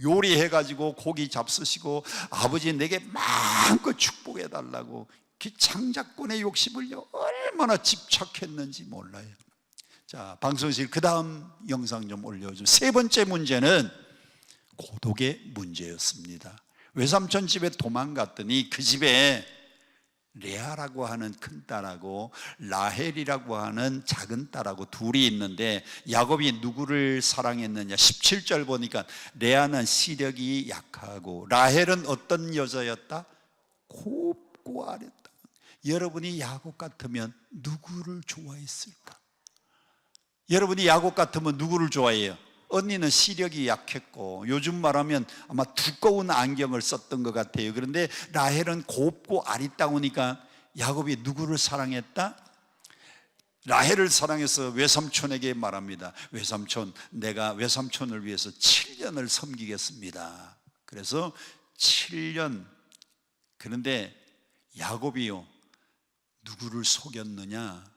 Speaker 1: 요리해가지고 고기 잡수시고 아버지 내게 마음껏 축복해달라고 그 장자권의 욕심을요 얼마나 집착했는지 몰라요. 자, 방송실 그 다음 영상 좀 올려줘. 세 번째 문제는 고독의 문제였습니다. 외삼촌 집에 도망갔더니 그 집에 레아라고 하는 큰딸하고 라헬이라고 하는 작은 딸하고 둘이 있는데 야곱이 누구를 사랑했느냐, 17절 보니까 레아는 시력이 약하고 라헬은 어떤 여자였다? 곱고 아렸다. 여러분이 야곱 같으면 누구를 좋아했을까? 여러분이 야곱 같으면 누구를 좋아해요? 언니는 시력이 약했고 요즘 말하면 아마 두꺼운 안경을 썼던 것 같아요. 그런데 라헬은 곱고 아리따우니까 야곱이 누구를 사랑했다? 라헬을 사랑해서 외삼촌에게 말합니다. 외삼촌, 내가 외삼촌을 위해서 7년을 섬기겠습니다. 그래서 7년. 그런데 야곱이요, 누구를 속였느냐?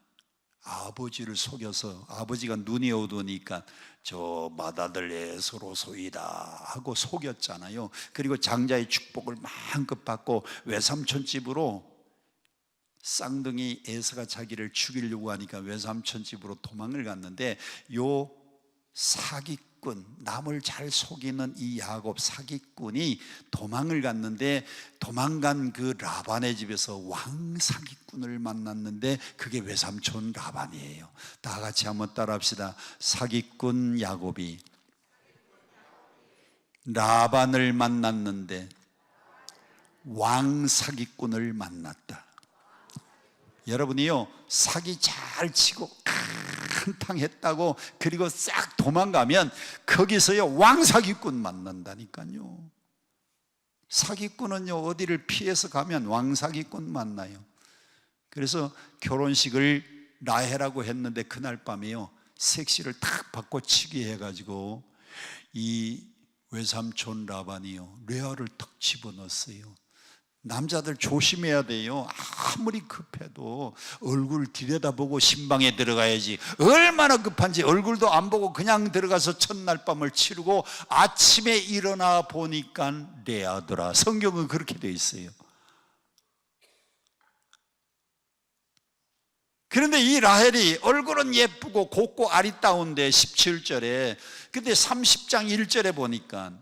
Speaker 1: 아버지를 속여서, 아버지가 눈이 어두우니까 저 맏아들 에서로소이다 하고 속였잖아요. 그리고 장자의 축복을 마음껏 받고 외삼촌 집으로, 쌍둥이 에서가 자기를 죽이려고 하니까 외삼촌 집으로 도망을 갔는데, 요 사기꾼, 남을 잘 속이는 이 야곱 사기꾼이 도망을 갔는데, 도망간 그 라반의 집에서 왕사기꾼을 만났는데 그게 외삼촌 라반이에요. 다 같이 한번 따라합시다. 사기꾼 야곱이 라반을 만났는데 왕사기꾼을 만났다. 여러분이요, 사기 잘 치고 한탕 했다고 그리고 싹 도망가면 거기서요 왕사기꾼 만난다니까요. 사기꾼은요 어디를 피해서 가면 왕사기꾼 만나요. 그래서 결혼식을 라헬하고 했는데 그날 밤에요 색시를 탁 바꿔치기 해가지고 이 외삼촌 라반이요 레아를 탁 집어넣었어요. 남자들 조심해야 돼요. 아무리 급해도 얼굴 들여다보고 신방에 들어가야지. 얼마나 급한지 얼굴도 안 보고 그냥 들어가서 첫날 밤을 치르고 아침에 일어나 보니까 레아더라. 성경은 그렇게 돼 있어요. 그런데 이 라헬이 얼굴은 예쁘고 곱고 아리따운데 17절에, 근데 30장 1절에 보니까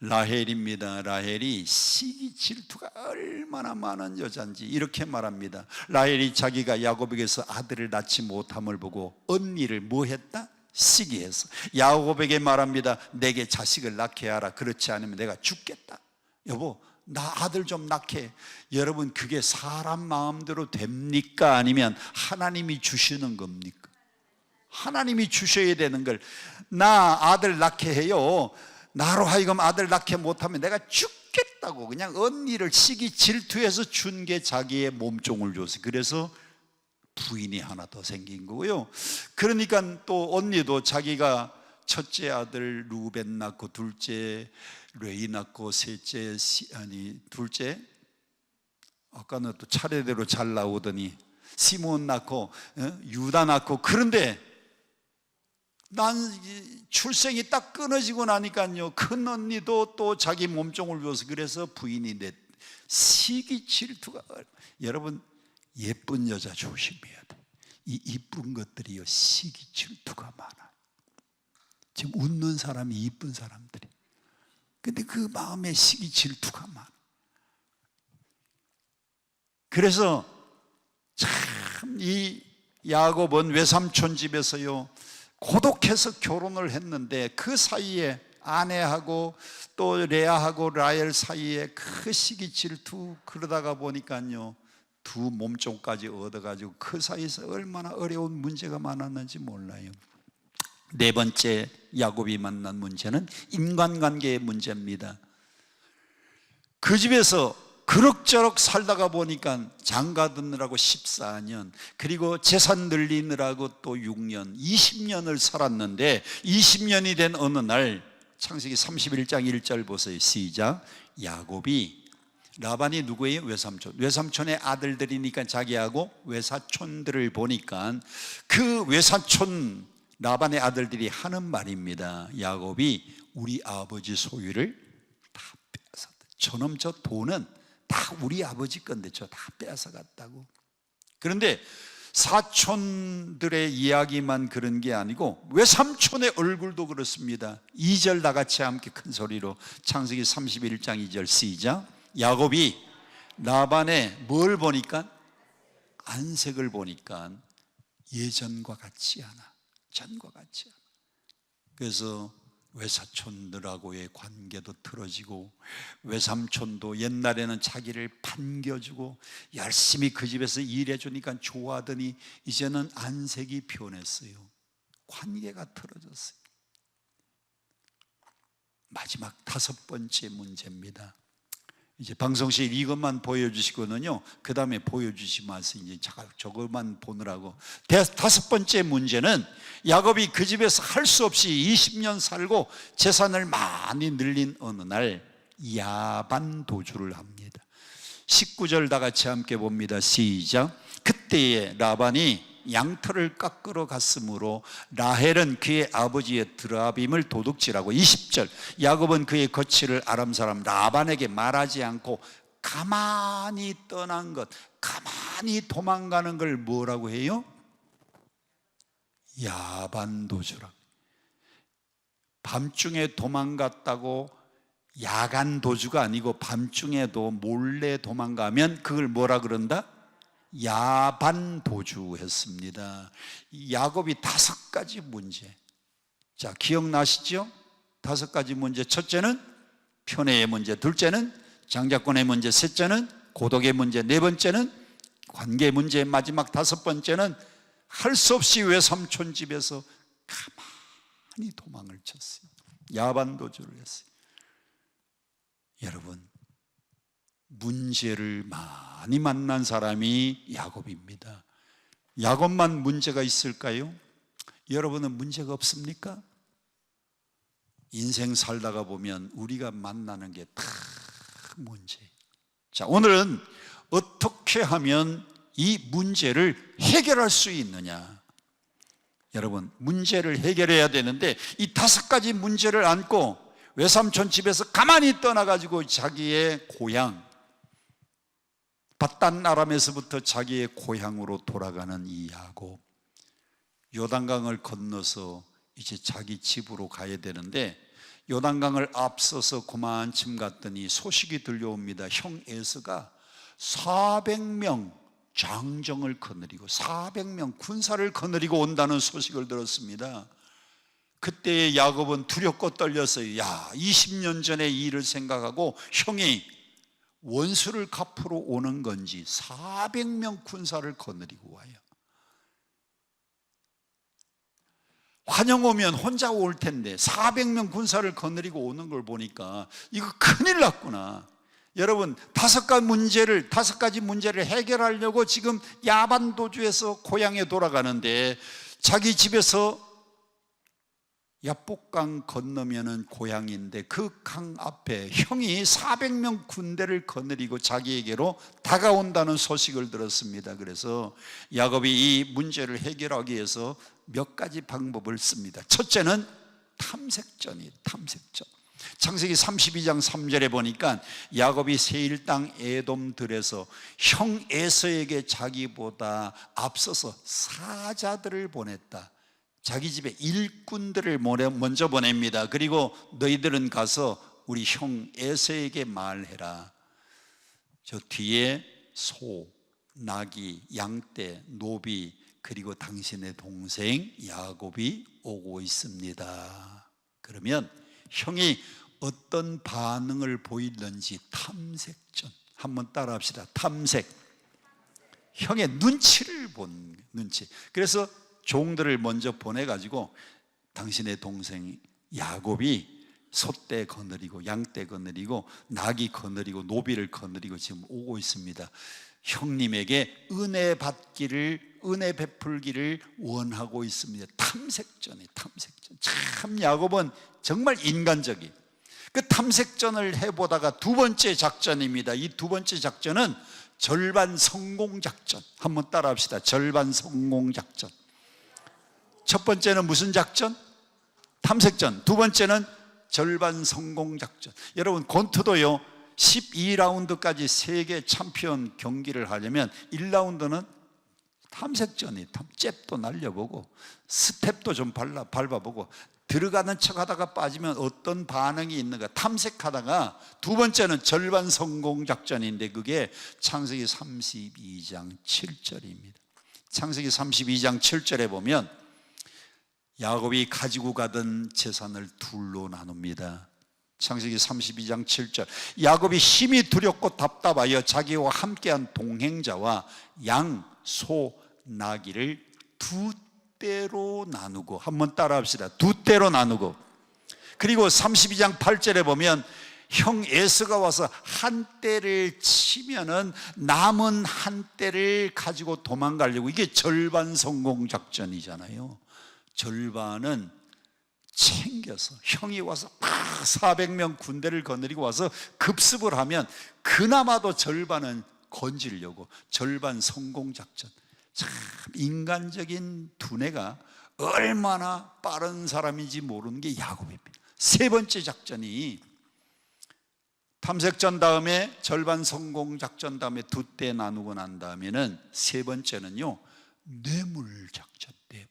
Speaker 1: 라헬입니다. 라헬이 시기 질투가 얼마나 많은 여잔지 이렇게 말합니다. 라헬이 자기가 야곱에게서 아들을 낳지 못함을 보고 언니를 뭐 했다? 시기해서 야곱에게 말합니다. 내게 자식을 낳게 하라. 그렇지 않으면 내가 죽겠다. 여보, 나 아들 좀 낳게. 여러분, 그게 사람 마음대로 됩니까? 아니면 하나님이 주시는 겁니까? 하나님이 주셔야 되는 걸 나 아들 낳게 해요. 나로 하여금 아들 낳게 못하면 내가 죽겠다고 그냥 언니를 시기 질투해서 준 게 자기의 몸종을 줬어요. 그래서 부인이 하나 더 생긴 거고요. 그러니까 또 언니도 자기가 첫째 아들 루벤 낳고 둘째 레이 낳고 셋째 둘째 아까는 또 차례대로 잘 나오더니 시몬 낳고 유다 낳고, 그런데 난 출생이 딱 끊어지고 나니까요 큰 언니도 또 자기 몸종을 줘서 그래서 부인이 내 시기 질투가. 여러분, 예쁜 여자 조심해야 돼. 이 이쁜 것들이요 시기 질투가 많아. 지금 웃는 사람이 이쁜 사람들이, 근데 그 마음에 시기 질투가 많아. 그래서 참 이 야곱은 외삼촌 집에서요 고독해서 결혼을 했는데 그 사이에 아내하고 또 레아하고 라헬 사이에 그 시기 질투, 그러다가 보니까요 두 몸종까지 얻어가지고 그 사이에서 얼마나 어려운 문제가 많았는지 몰라요. 네 번째 야곱이 만난 문제는 인간관계의 문제입니다. 그 집에서 그럭저럭 살다가 보니까 장가 듣느라고 14년, 그리고 재산 늘리느라고 또 6년, 20년을 살았는데 20년이 된 어느 날, 창세기 31장 1절 보세요. 시작. 야곱이, 라반이 누구예요? 외삼촌. 외삼촌의 아들들이니까 자기하고 외사촌들을 보니까 그 외사촌 라반의 아들들이 하는 말입니다. 야곱이 우리 아버지 소유를 다 빼앗았다. 저놈 저 돈은 다 우리 아버지 건데 저 다 빼앗아갔다고. 그런데 사촌들의 이야기만 그런 게 아니고 외삼촌의 얼굴도 그렇습니다. 2절 다 같이 함께 큰 소리로, 창세기 31장 2절 시작. 야곱이 라반의 뭘 보니까? 안색을 보니까 예전과 같지 않아. 전과 같지 않아. 그래서 외사촌들하고의 관계도 틀어지고, 외삼촌도 옛날에는 자기를 반겨주고 열심히 그 집에서 일해주니까 좋아하더니 이제는 안색이 변했어요. 관계가 틀어졌어요. 마지막 5번째 문제입니다. 이제 방송실 이것만 보여주시거든요. 그 다음에 보여주지 마세요. 이제 저것만 보느라고. 5번째 문제는 야곱이 그 집에서 할 수 없이 20년 살고 재산을 많이 늘린 어느 날 야반 도주를 합니다. 19절 다 같이 함께 봅니다. 시작. 그때에 라반이 양털을 깎으러 갔으므로 라헬은 그의 아버지의 드라빔을 도둑질하고, 20절, 야곱은 그의 거취를 아람 사람 라반에게 말하지 않고 가만히 떠난 것, 가만히 도망가는 걸 뭐라고 해요? 야반도주라. 밤중에 도망갔다고 야간 도주가 아니고 밤중에도 몰래 도망가면 그걸 뭐라 그런다? 야반도주했습니다. 야곱이 5가지 문제. 자, 기억나시죠? 5가지 문제. 첫째는 편애의 문제, 둘째는 장자권의 문제, 셋째는 고독의 문제, 네 번째는 관계 문제, 마지막 5번째는 할 수 없이 외삼촌 집에서 가만히 도망을 쳤어요. 야반도주를 했어요. 여러분, 문제를 많이 만난 사람이 야곱입니다. 야곱만 문제가 있을까요? 여러분은 문제가 없습니까? 인생 살다가 보면 우리가 만나는 게 다 문제. 자, 오늘은 어떻게 하면 이 문제를 해결할 수 있느냐? 여러분, 문제를 해결해야 되는데 이 5가지 문제를 안고 외삼촌 집에서 가만히 떠나가지고 자기의 고향 밧단 아람에서부터 자기의 고향으로 돌아가는 이 야곱, 요단강을 건너서 이제 자기 집으로 가야 되는데 요단강을 앞서서 그만쯤 갔더니 소식이 들려옵니다. 형 에서가 400명 장정을 거느리고 400명 군사를 거느리고 온다는 소식을 들었습니다. 그때 야곱은 두렵고 떨렸어요. 야, 20년 전의 일을 생각하고 형이 원수를 갚으러 오는 건지 400명 군사를 거느리고 와요. 환영 오면 혼자 올 텐데 400명 군사를 거느리고 오는 걸 보니까 이거 큰일 났구나. 여러분, 5가지 문제를 해결하려고 지금 야반도주에서 고향에 돌아가는데 자기 집에서 야복강 건너면은 고향인데 그 강 앞에 형이 400명 군대를 거느리고 자기에게로 다가온다는 소식을 들었습니다. 그래서 야곱이 이 문제를 해결하기 위해서 몇 가지 방법을 씁니다. 첫째는 탐색전이에요. 탐색전. 창세기 32장 3절에 보니까 야곱이 세일 땅 에돔들에서 형 에서에게 자기보다 앞서서 사자들을 보냈다. 자기 집에 일꾼들을 먼저 보냅니다. 그리고 너희들은 가서 우리 형 에서에게 말해라. 저 뒤에 소, 나귀, 양떼, 노비, 그리고 당신의 동생 야곱이 오고 있습니다. 그러면 형이 어떤 반응을 보이는지 탐색전. 한번 따라 합시다. 탐색. 형의 눈치를 본 눈치. 그래서 종들을 먼저 보내가지고 당신의 동생 야곱이 소떼 거느리고 양떼 거느리고 낙이 거느리고 노비를 거느리고 지금 오고 있습니다. 형님에게 은혜 받기를, 은혜 베풀기를 원하고 있습니다. 탐색전이 탐색전. 참 야곱은 정말 인간적이. 그 탐색전을 해보다가 두 번째 작전입니다. 이 두 번째 작전은 절반 성공 작전. 한번 따라합시다. 절반 성공 작전. 첫 번째는 무슨 작전? 탐색전. 두 번째는 절반 성공 작전. 여러분 권투도요 12라운드까지 세계 챔피언 경기를 하려면 1라운드는 탐색전이, 잽도 날려보고 스텝도 좀 밟아보고 들어가는 척 하다가 빠지면 어떤 반응이 있는가 탐색하다가, 두 번째는 절반 성공 작전인데 그게 창세기 32장 7절입니다 창세기 32장 7절에 보면 야곱이 가지고 가던 재산을 둘로 나눕니다. 창세기 32장 7절. 야곱이 힘이 두렵고 답답하여 자기와 함께한 동행자와 양, 소, 나귀를 두 떼로 나누고, 한번 따라합시다. 두 떼로 나누고. 그리고 32장 8절에 보면 형 에서가 와서 한 떼를 치면은 남은 한 떼를 가지고 도망가려고. 이게 절반 성공 작전이잖아요. 절반은 챙겨서 형이 와서 400명 군대를 거느리고 와서 급습을 하면 그나마도 절반은 건지려고. 절반 성공 작전. 참 인간적인 두뇌가 얼마나 빠른 사람인지 모르는 게 야곱입니다. 세 번째 작전이 탐색전 다음에 절반 성공 작전 다음에 두 떼 나누고 난 다음에는 세 번째는요 뇌물 작전. 뇌물.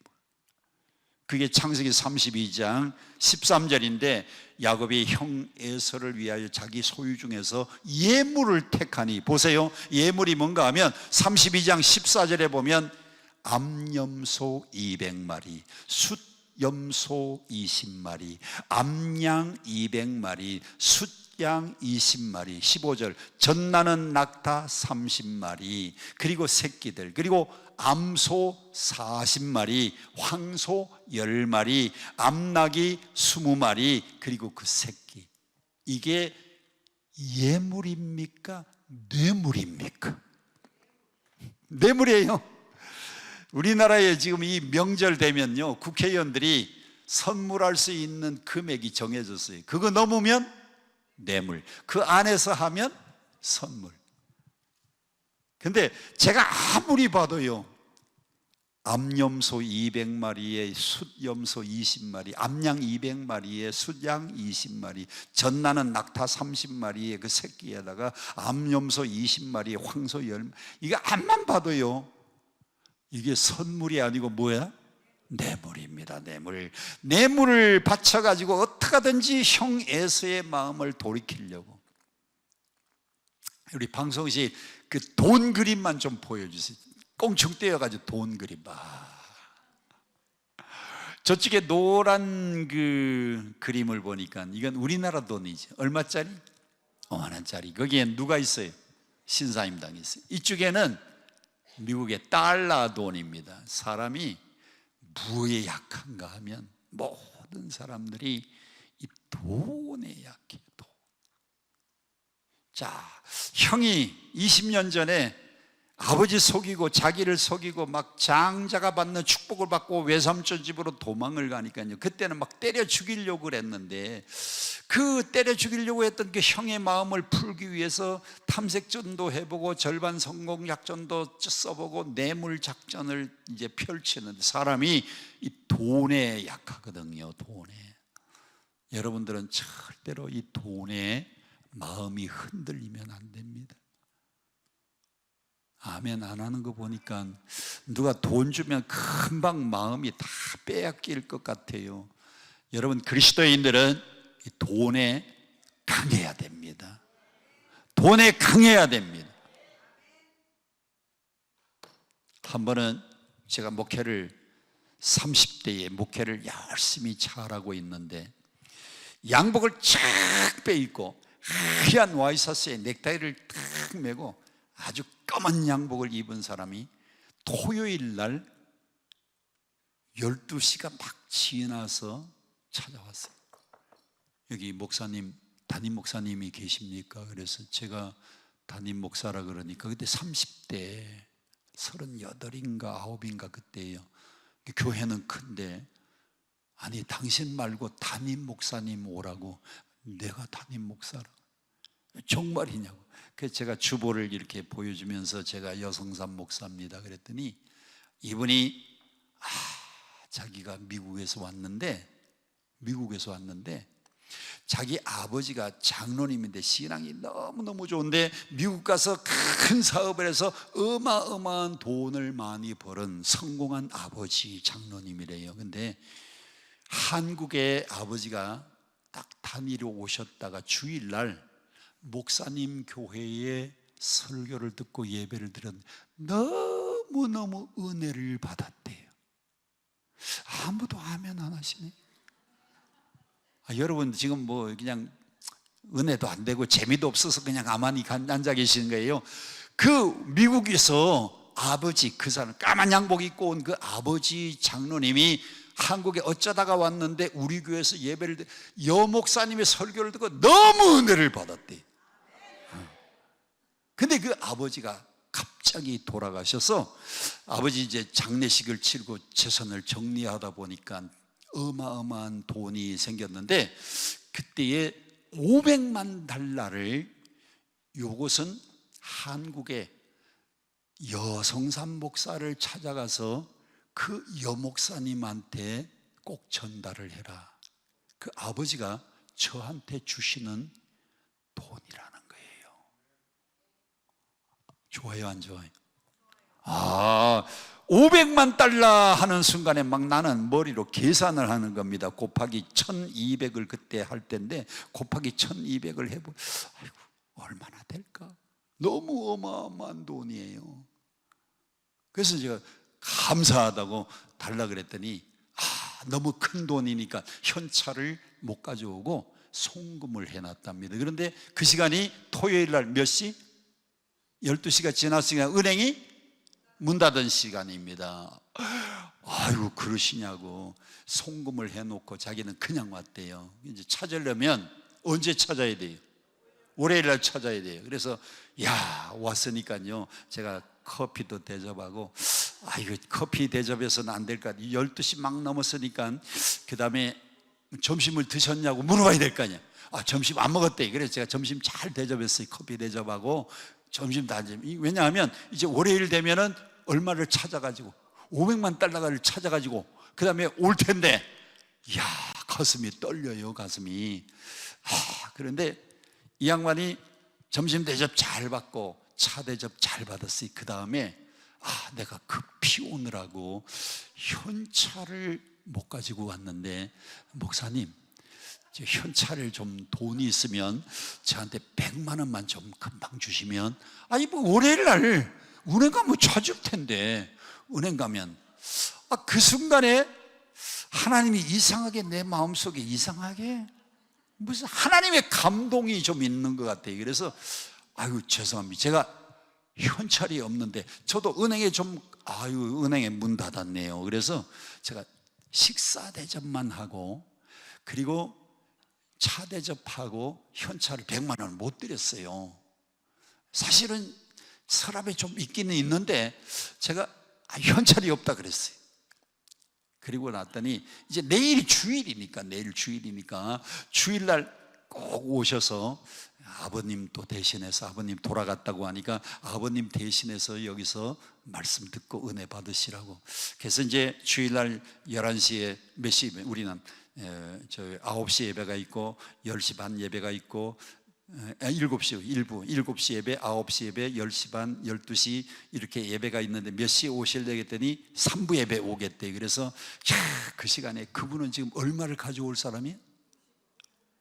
Speaker 1: 그게 창세기 32장 13절인데 야곱이 형 에서를 위하여 자기 소유 중에서 예물을 택하니, 보세요. 예물이 뭔가 하면 32장 14절에 보면 암염소 200마리, 숫염소 20마리, 암양 200마리, 숫양 20마리, 15절 젖나는 낙타 30마리, 그리고 새끼들, 그리고 암소 40마리, 황소 10마리, 암낙이 20마리, 그리고 그 새끼. 이게 예물입니까? 뇌물입니까? 뇌물이에요. 우리나라에 지금 이 명절 되면요 국회의원들이 선물할 수 있는 금액이 정해졌어요. 그거 넘으면 뇌물, 그 안에서 하면 선물. 근데 제가 아무리 봐도요 암염소 200마리에 숫염소 20마리, 암양 200마리에 숫양 20마리, 젖나는 낙타 30마리에 그 새끼에다가 암염소 20마리에 황소 10마리, 이거 앞만 봐도요 이게 선물이 아니고 뭐야? 뇌물입니다. 뇌물. 뇌물을 바쳐가지고 어떻게든지 형 에서의 마음을 돌이키려고. 우리 방송시 그 돈 그림만 좀 보여주세요. 꽁충 떼어가지고 돈 그림. 저쪽에 노란 그 그림을 보니까 이건 우리나라 돈이지. 얼마짜리? 5만원짜리. 거기에 누가 있어요? 신사임당이 있어요. 이쪽에는 미국의 달러 돈입니다. 사람이 무엇에 약한가 하면 모든 사람들이 이 돈에 약해요. 돈. 자, 형이 20년 전에 아버지 속이고 자기를 속이고 막 장자가 받는 축복을 받고 외삼촌 집으로 도망을 가니까요 그때는 막 때려 죽이려고 그랬는데, 그 때려 죽이려고 했던 그 형의 마음을 풀기 위해서 탐색전도 해보고 절반 성공 작전도 써보고 뇌물 작전을 이제 펼치는데, 사람이 이 돈에 약하거든요. 돈에. 여러분들은 절대로 이 돈에 마음이 흔들리면 안 됩니다. 아멘 안 하는 거 보니까 누가 돈 주면 금방 마음이 다 빼앗길 것 같아요. 여러분 그리스도인들은 이 돈에 강해야 됩니다. 돈에 강해야 됩니다. 한 번은 제가 30대에 목회를 열심히 잘하고 있는데 양복을 쫙 빼입고 하얀 와이셔츠에 넥타이를 딱 메고 아주 검은 양복을 입은 사람이 토요일 날 12시가 막 지나서 찾아왔어요. 여기 목사님, 담임 목사님이 계십니까? 그래서 제가 담임 목사라 그러니까 그때 30대 38인가 9인가 그때예요. 교회는 큰데 아니 당신 말고 담임 목사님 오라고. 내가 담임 목사라? 정말이냐고. 그래서 제가 주보를 이렇게 보여주면서 제가 여성산 목사입니다 그랬더니 이분이 자기가 미국에서 왔는데 자기 아버지가 장로님인데 신앙이 너무너무 좋은데 미국 가서 큰 사업을 해서 어마어마한 돈을 많이 벌은 성공한 아버지 장로님이래요. 근데 한국에 아버지가 딱 단위로 오셨다가 주일날 목사님 교회에 설교를 듣고 예배를 드렸는데 너무너무 은혜를 받았대요. 아무도 아멘 안 하시네. 여러분 지금 뭐 그냥 은혜도 안 되고 재미도 없어서 그냥 가만히 앉아 계시는 거예요. 그 미국에서 아버지, 그 사람 까만 양복 입고 온 그 아버지 장로님이 한국에 어쩌다가 왔는데 우리 교회에서 예배를 듣고 여목사님의 설교를 듣고 너무 은혜를 받았대. 근데 그 아버지가 갑자기 돌아가셔서 아버지 이제 장례식을 치르고 재산을 정리하다 보니까 어마어마한 돈이 생겼는데 그때에 500만 달러를 요것은 한국의 여성산 목사를 찾아가서 그 여목사님한테 꼭 전달을 해라. 그 아버지가 저한테 주시는 돈이라는 거예요. 좋아요 안 좋아요? 500만 달러 하는 순간에 막 나는 머리로 계산을 하는 겁니다. 곱하기 1200을 그때 할 때인데 곱하기 1200을 해보 아이고 얼마나 될까? 너무 어마어마한 돈이에요. 그래서 제가 감사하다고 달라 그랬더니 너무 큰 돈이니까 현찰을 못 가져오고 송금을 해놨답니다. 그런데 그 시간이 토요일 날 몇 시? 12시가 지났으니까 은행이 문 닫은 시간입니다. 아이고 그러시냐고 송금을 해놓고 자기는 그냥 왔대요. 이제 찾으려면 언제 찾아야 돼요? 월요일 날 찾아야 돼요. 그래서 왔으니까요 제가 커피도 대접하고 이거 커피 대접해서는 안 될까? 12시 막 넘었으니까 그 다음에 점심을 드셨냐고 물어봐야 될 거 아니야. 점심 안 먹었대. 그래서 제가 점심 잘 대접했어요. 커피 대접하고 점심 다. 왜냐하면 이제 월요일 되면은 얼마를 찾아가지고 500만 달러를 찾아가지고 그 다음에 올 텐데 가슴이 떨려요. 가슴이. 그런데 이 양반이 점심 대접 잘 받고 차 대접 잘 받았어요. 그 다음에 내가 급히 오느라고 현찰을 못 가지고 왔는데 목사님 현찰을 좀 돈이 있으면 저한테 100만 원만 좀 금방 주시면 뭐 월요일 날 은행 가면 찾을 텐데 은행 가면 그 순간에 하나님이 이상하게 내 마음속에 이상하게 무슨 하나님의 감동이 좀 있는 것 같아요. 그래서 죄송합니다. 제가 현찰이 없는데 저도 은행에 은행에 문 닫았네요. 그래서 제가 식사 대접만 하고 그리고 차 대접하고 현찰을 100만 원을 못 드렸어요. 사실은 서랍에 좀 있기는 있는데 제가 현찰이 없다 그랬어요. 그리고 났더니 이제 내일 주일이니까 주일날 꼭 오셔서 아버님 또 대신해서 아버님 돌아갔다고 하니까 아버님 대신해서 여기서 말씀 듣고 은혜 받으시라고. 그래서 이제 주일날 11시에 몇 시 우리는 9시 예배가 있고 10시 반 예배가 있고 7시 예배, 9시 예배, 10시 반, 12시 이렇게 예배가 있는데 몇 시에 오실래 했더니 3부 예배 오겠대. 그래서 그 시간에 그분은 지금 얼마를 가져올 사람이?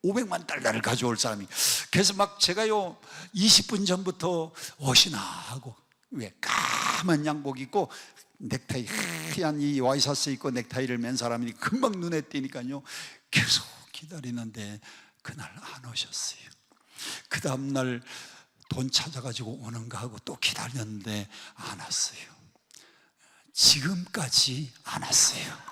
Speaker 1: 500만 달러를 가져올 사람이. 그래서 막 제가요 20분 전부터 오시나 하고 왜 까만 양복 입고 넥타이 하얀 이 와이셔츠 입고 넥타이를 맨 사람이 금방 눈에 띄니까요 계속 기다리는데 그날 안 오셨어요. 그 다음날 돈 찾아가지고 오는가 하고 또 기다렸는데 안 왔어요. 지금까지 안 왔어요.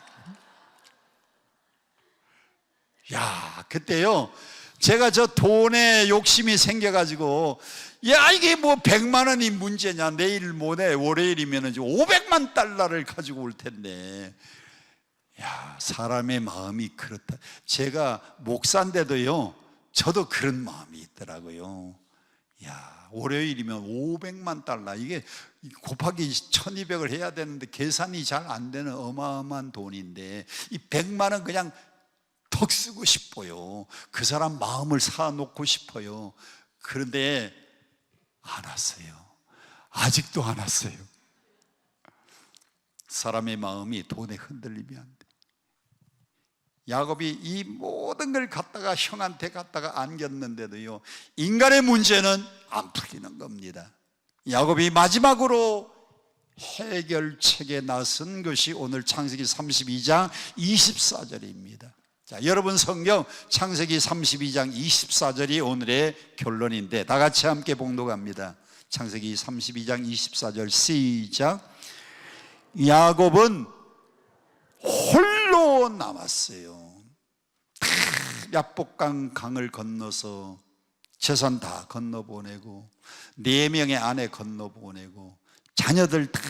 Speaker 1: 야, 그때요 제가 저 돈에 욕심이 생겨가지고, 야, 이게 뭐 100만 원이 문제냐, 내일 모레 월요일이면 500만 달러를 가지고 올 텐데. 야, 사람의 마음이 그렇다. 제가 목사인데도요 저도 그런 마음이 있더라고요. 야, 월요일이면 500만 달러, 이게 곱하기 1200을 해야 되는데 계산이 잘 안 되는 어마어마한 돈인데, 이 100만 원 그냥 턱 쓰고 싶어요. 그 사람 마음을 사놓고 싶어요. 그런데 안 왔어요. 아직도 안 왔어요. 사람의 마음이 돈에 흔들리면 안 돼. 야곱이 이 모든 걸 갖다가 형한테 갖다가 안겼는데도요 인간의 문제는 안 풀리는 겁니다. 야곱이 마지막으로 해결책에 나선 것이 오늘 창세기 32장 24절입니다 자, 여러분 성경 창세기 32장 24절이 오늘의 결론인데, 다 같이 함께 봉독합니다. 창세기 32장 24절 시작. 야곱은 홀로 남았어요. 야복강 강을 건너서 재산 다 건너보내고 4명의 아내 건너보내고 자녀들 다,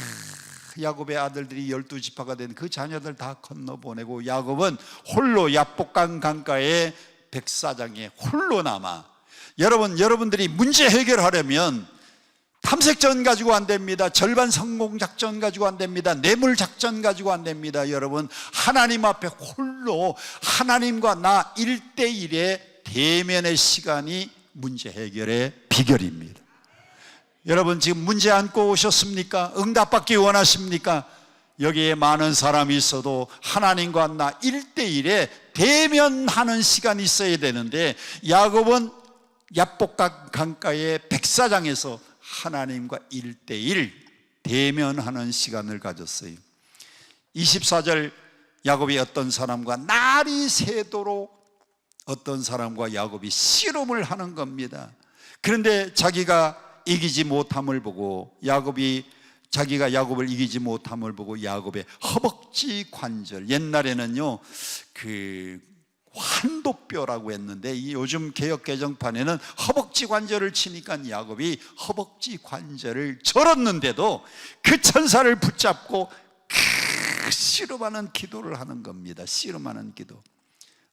Speaker 1: 야곱의 아들들이 12지파가 된 그 자녀들 다 건너보내고 야곱은 홀로 야복강 강가의 백사장에 홀로 남아. 여러분들이 문제 해결하려면 탐색전 가지고 안 됩니다. 절반 성공 작전 가지고 안 됩니다. 뇌물 작전 가지고 안 됩니다. 여러분, 하나님 앞에 홀로 하나님과 나 1대1의 대면의 시간이 문제 해결의 비결입니다. 여러분 지금 문제 안고 오셨습니까? 응답받기 원하십니까? 여기에 많은 사람이 있어도 하나님과 나 1대1의 대면하는 시간이 있어야 되는데, 야곱은 야복강 강가의 백사장에서 하나님과 1대1 대면하는 시간을 가졌어요. 24절, 야곱이 어떤 사람과 날이 새도록 어떤 사람과 야곱이 씨름을 하는 겁니다. 그런데 자기가 이기지 못함을 보고 자기가 야곱을 이기지 못함을 보고 야곱의 허벅지 관절, 옛날에는요 그 환도뼈라고 했는데 이 요즘 개역 개정판에는 허벅지 관절을 치니까 야곱이 허벅지 관절을 절었는데도 그 천사를 붙잡고 씨름하는 기도를 하는 겁니다. 씨름하는 기도.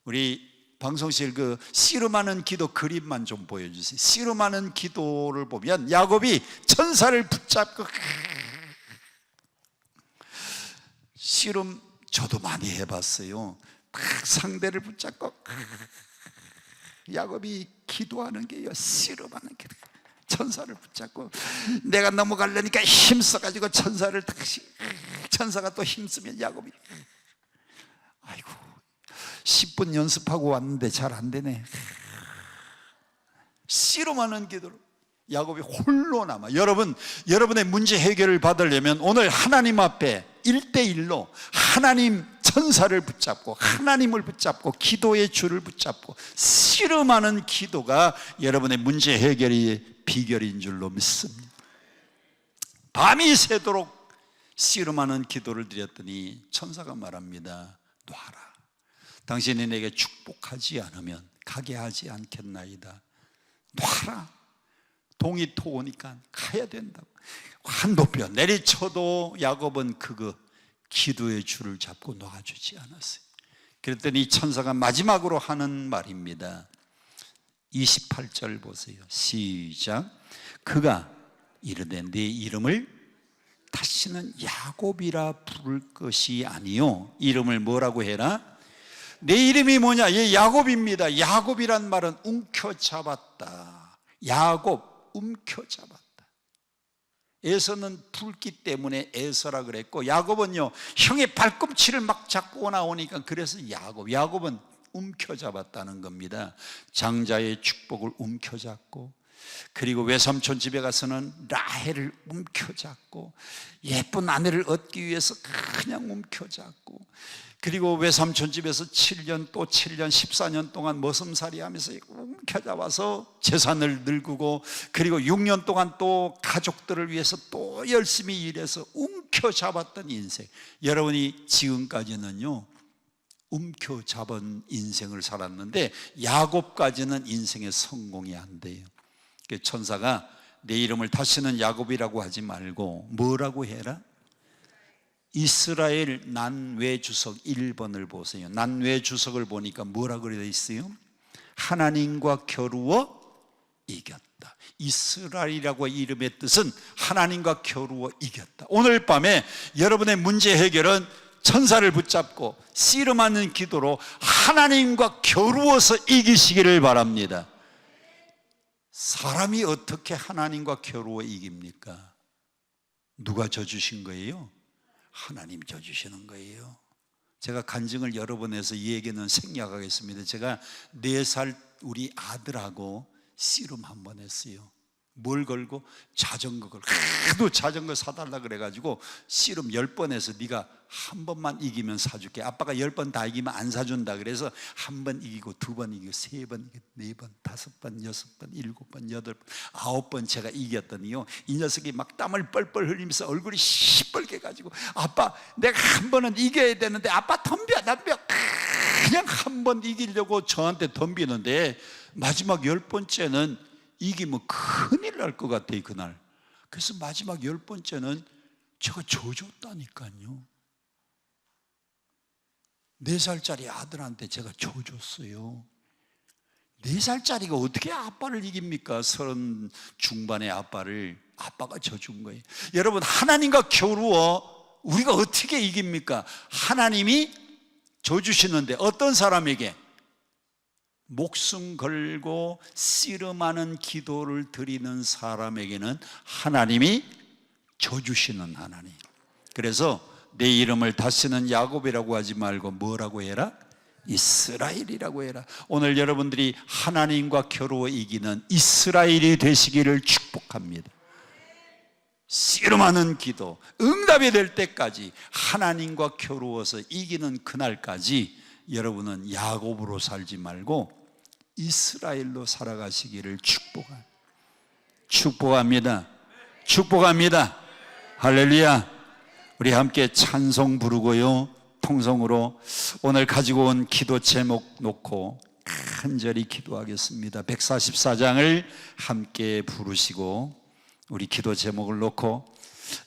Speaker 1: 우리 방송실 그 씨름하는 기도 그림만 좀 보여주세요. 씨름하는 기도를 보면 야곱이 천사를 붙잡고 씨름 저도 많이 해봤어요. 상대를 붙잡고 야곱이 기도하는 게요, 씨름하는 기도. 천사를 붙잡고 내가 넘어가려니까 힘써가지고 천사를 다시, 천사가 또 힘쓰면 야곱이 아이고 10분 연습하고 왔는데 잘 안 되네. 씨름하는 기도로 야곱이 홀로 남아. 여러분의 문제 해결을 받으려면 오늘 하나님 앞에 1대1로 하나님 천사를 붙잡고 하나님을 붙잡고 기도의 줄을 붙잡고 씨름하는 기도가 여러분의 문제 해결의 비결인 줄로 믿습니다. 밤이 새도록 씨름하는 기도를 드렸더니 천사가 말합니다. 놔라. 당신이 내게 축복하지 않으면 가게 하지 않겠나이다. 놔라. 동이 토오니까 가야 된다고. 환도뼈 내리쳐도 야곱은 그거 기도의 줄을 잡고 놔주지 않았어요. 그랬더니 천사가 마지막으로 하는 말입니다. 28절 보세요. 시작. 그가 이르되 네 이름을 다시는 야곱이라 부를 것이 아니요 이름을 뭐라고 해라? 내 이름이 뭐냐? 얘 야곱입니다. 야곱이란 말은 움켜잡았다. 야곱, 움켜잡았다. 에서는 붉기 때문에 에서라 그랬고, 야곱은요 형의 발꿈치를 막 잡고 나오니까 그래서 야곱은 움켜잡았다는 겁니다. 장자의 축복을 움켜잡고, 그리고 외삼촌 집에 가서는 라헬을 움켜잡고, 예쁜 아내를 얻기 위해서 그냥 움켜잡고, 그리고 외삼촌 집에서 7년 또 7년 14년 동안 머슴살이 하면서 움켜잡아서 재산을 늙고, 그리고 6년 동안 또 가족들을 위해서 또 열심히 일해서 움켜잡았던 인생. 여러분이 지금까지는요 움켜잡은 인생을 살았는데 야곱까지는 인생의 성공이 안 돼요. 천사가 내 이름을 다시는 야곱이라고 하지 말고 뭐라고 해라? 이스라엘 난외 주석 1번을 보세요. 난외 주석을 보니까 뭐라고 되어 있어요? 하나님과 겨루어 이겼다. 이스라엘이라고 이름의 뜻은 하나님과 겨루어 이겼다. 오늘 밤에 여러분의 문제 해결은 천사를 붙잡고 씨름하는 기도로 하나님과 겨루어서 이기시기를 바랍니다. 사람이 어떻게 하나님과 겨루어 이깁니까? 누가 져주신 거예요? 하나님 져주시는 거예요. 제가 간증을 여러 번 해서 이 얘기는 생략하겠습니다. 제가 4살 우리 아들하고 씨름 한 번 했어요. 뭘 걸고? 자전거 걸고. 하도 자전거 사달라 그래가지고 씨름 10번 해서 네가 한 번만 이기면 사줄게. 아빠가 10번 다 이기면 안 사준다. 그래서 한 번 이기고 2번 이기고 3번 이기고 4번 5번 6번 7번 8번 9번 제가 이겼더니요, 이 녀석이 막 땀을 뻘뻘 흘리면서 얼굴이 시뻘게 가지고 아빠 내가 한 번은 이겨야 되는데 아빠 덤벼. 그냥 한 번 이기려고 저한테 덤비는데 마지막 10번째는 이기면 큰일 날 것 같아요, 그날. 그래서 마지막 10번째는 제가 져줬다니까요. 4살짜리 아들한테 제가 져줬어요. 4살짜리가 어떻게 아빠를 이깁니까? 30 중반의 아빠를 아빠가 져준 거예요. 여러분, 하나님과 겨루어 우리가 어떻게 이깁니까? 하나님이 져주시는데 어떤 사람에게? 목숨 걸고 씨름하는 기도를 드리는 사람에게는 하나님이 져주시는 하나님. 그래서 내 이름을 다시는 야곱이라고 하지 말고 뭐라고 해라? 이스라엘이라고 해라. 오늘 여러분들이 하나님과 겨루어 이기는 이스라엘이 되시기를 축복합니다. 씨름하는 기도, 응답이 될 때까지 하나님과 겨루어서 이기는 그날까지 여러분은 야곱으로 살지 말고 이스라엘로 살아가시기를 축복합니다. 축복합니다. 할렐루야. 우리 함께 찬송 부르고요, 통성으로 오늘 가지고 온 기도 제목 놓고 간절히 기도하겠습니다. 144장을 함께 부르시고 우리 기도 제목을 놓고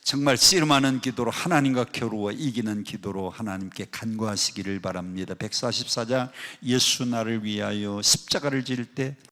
Speaker 1: 정말 씨름하는 기도로 하나님과 겨루어 이기는 기도로 하나님께 간구하시기를 바랍니다. 144장 예수 나를 위하여 십자가를 질 때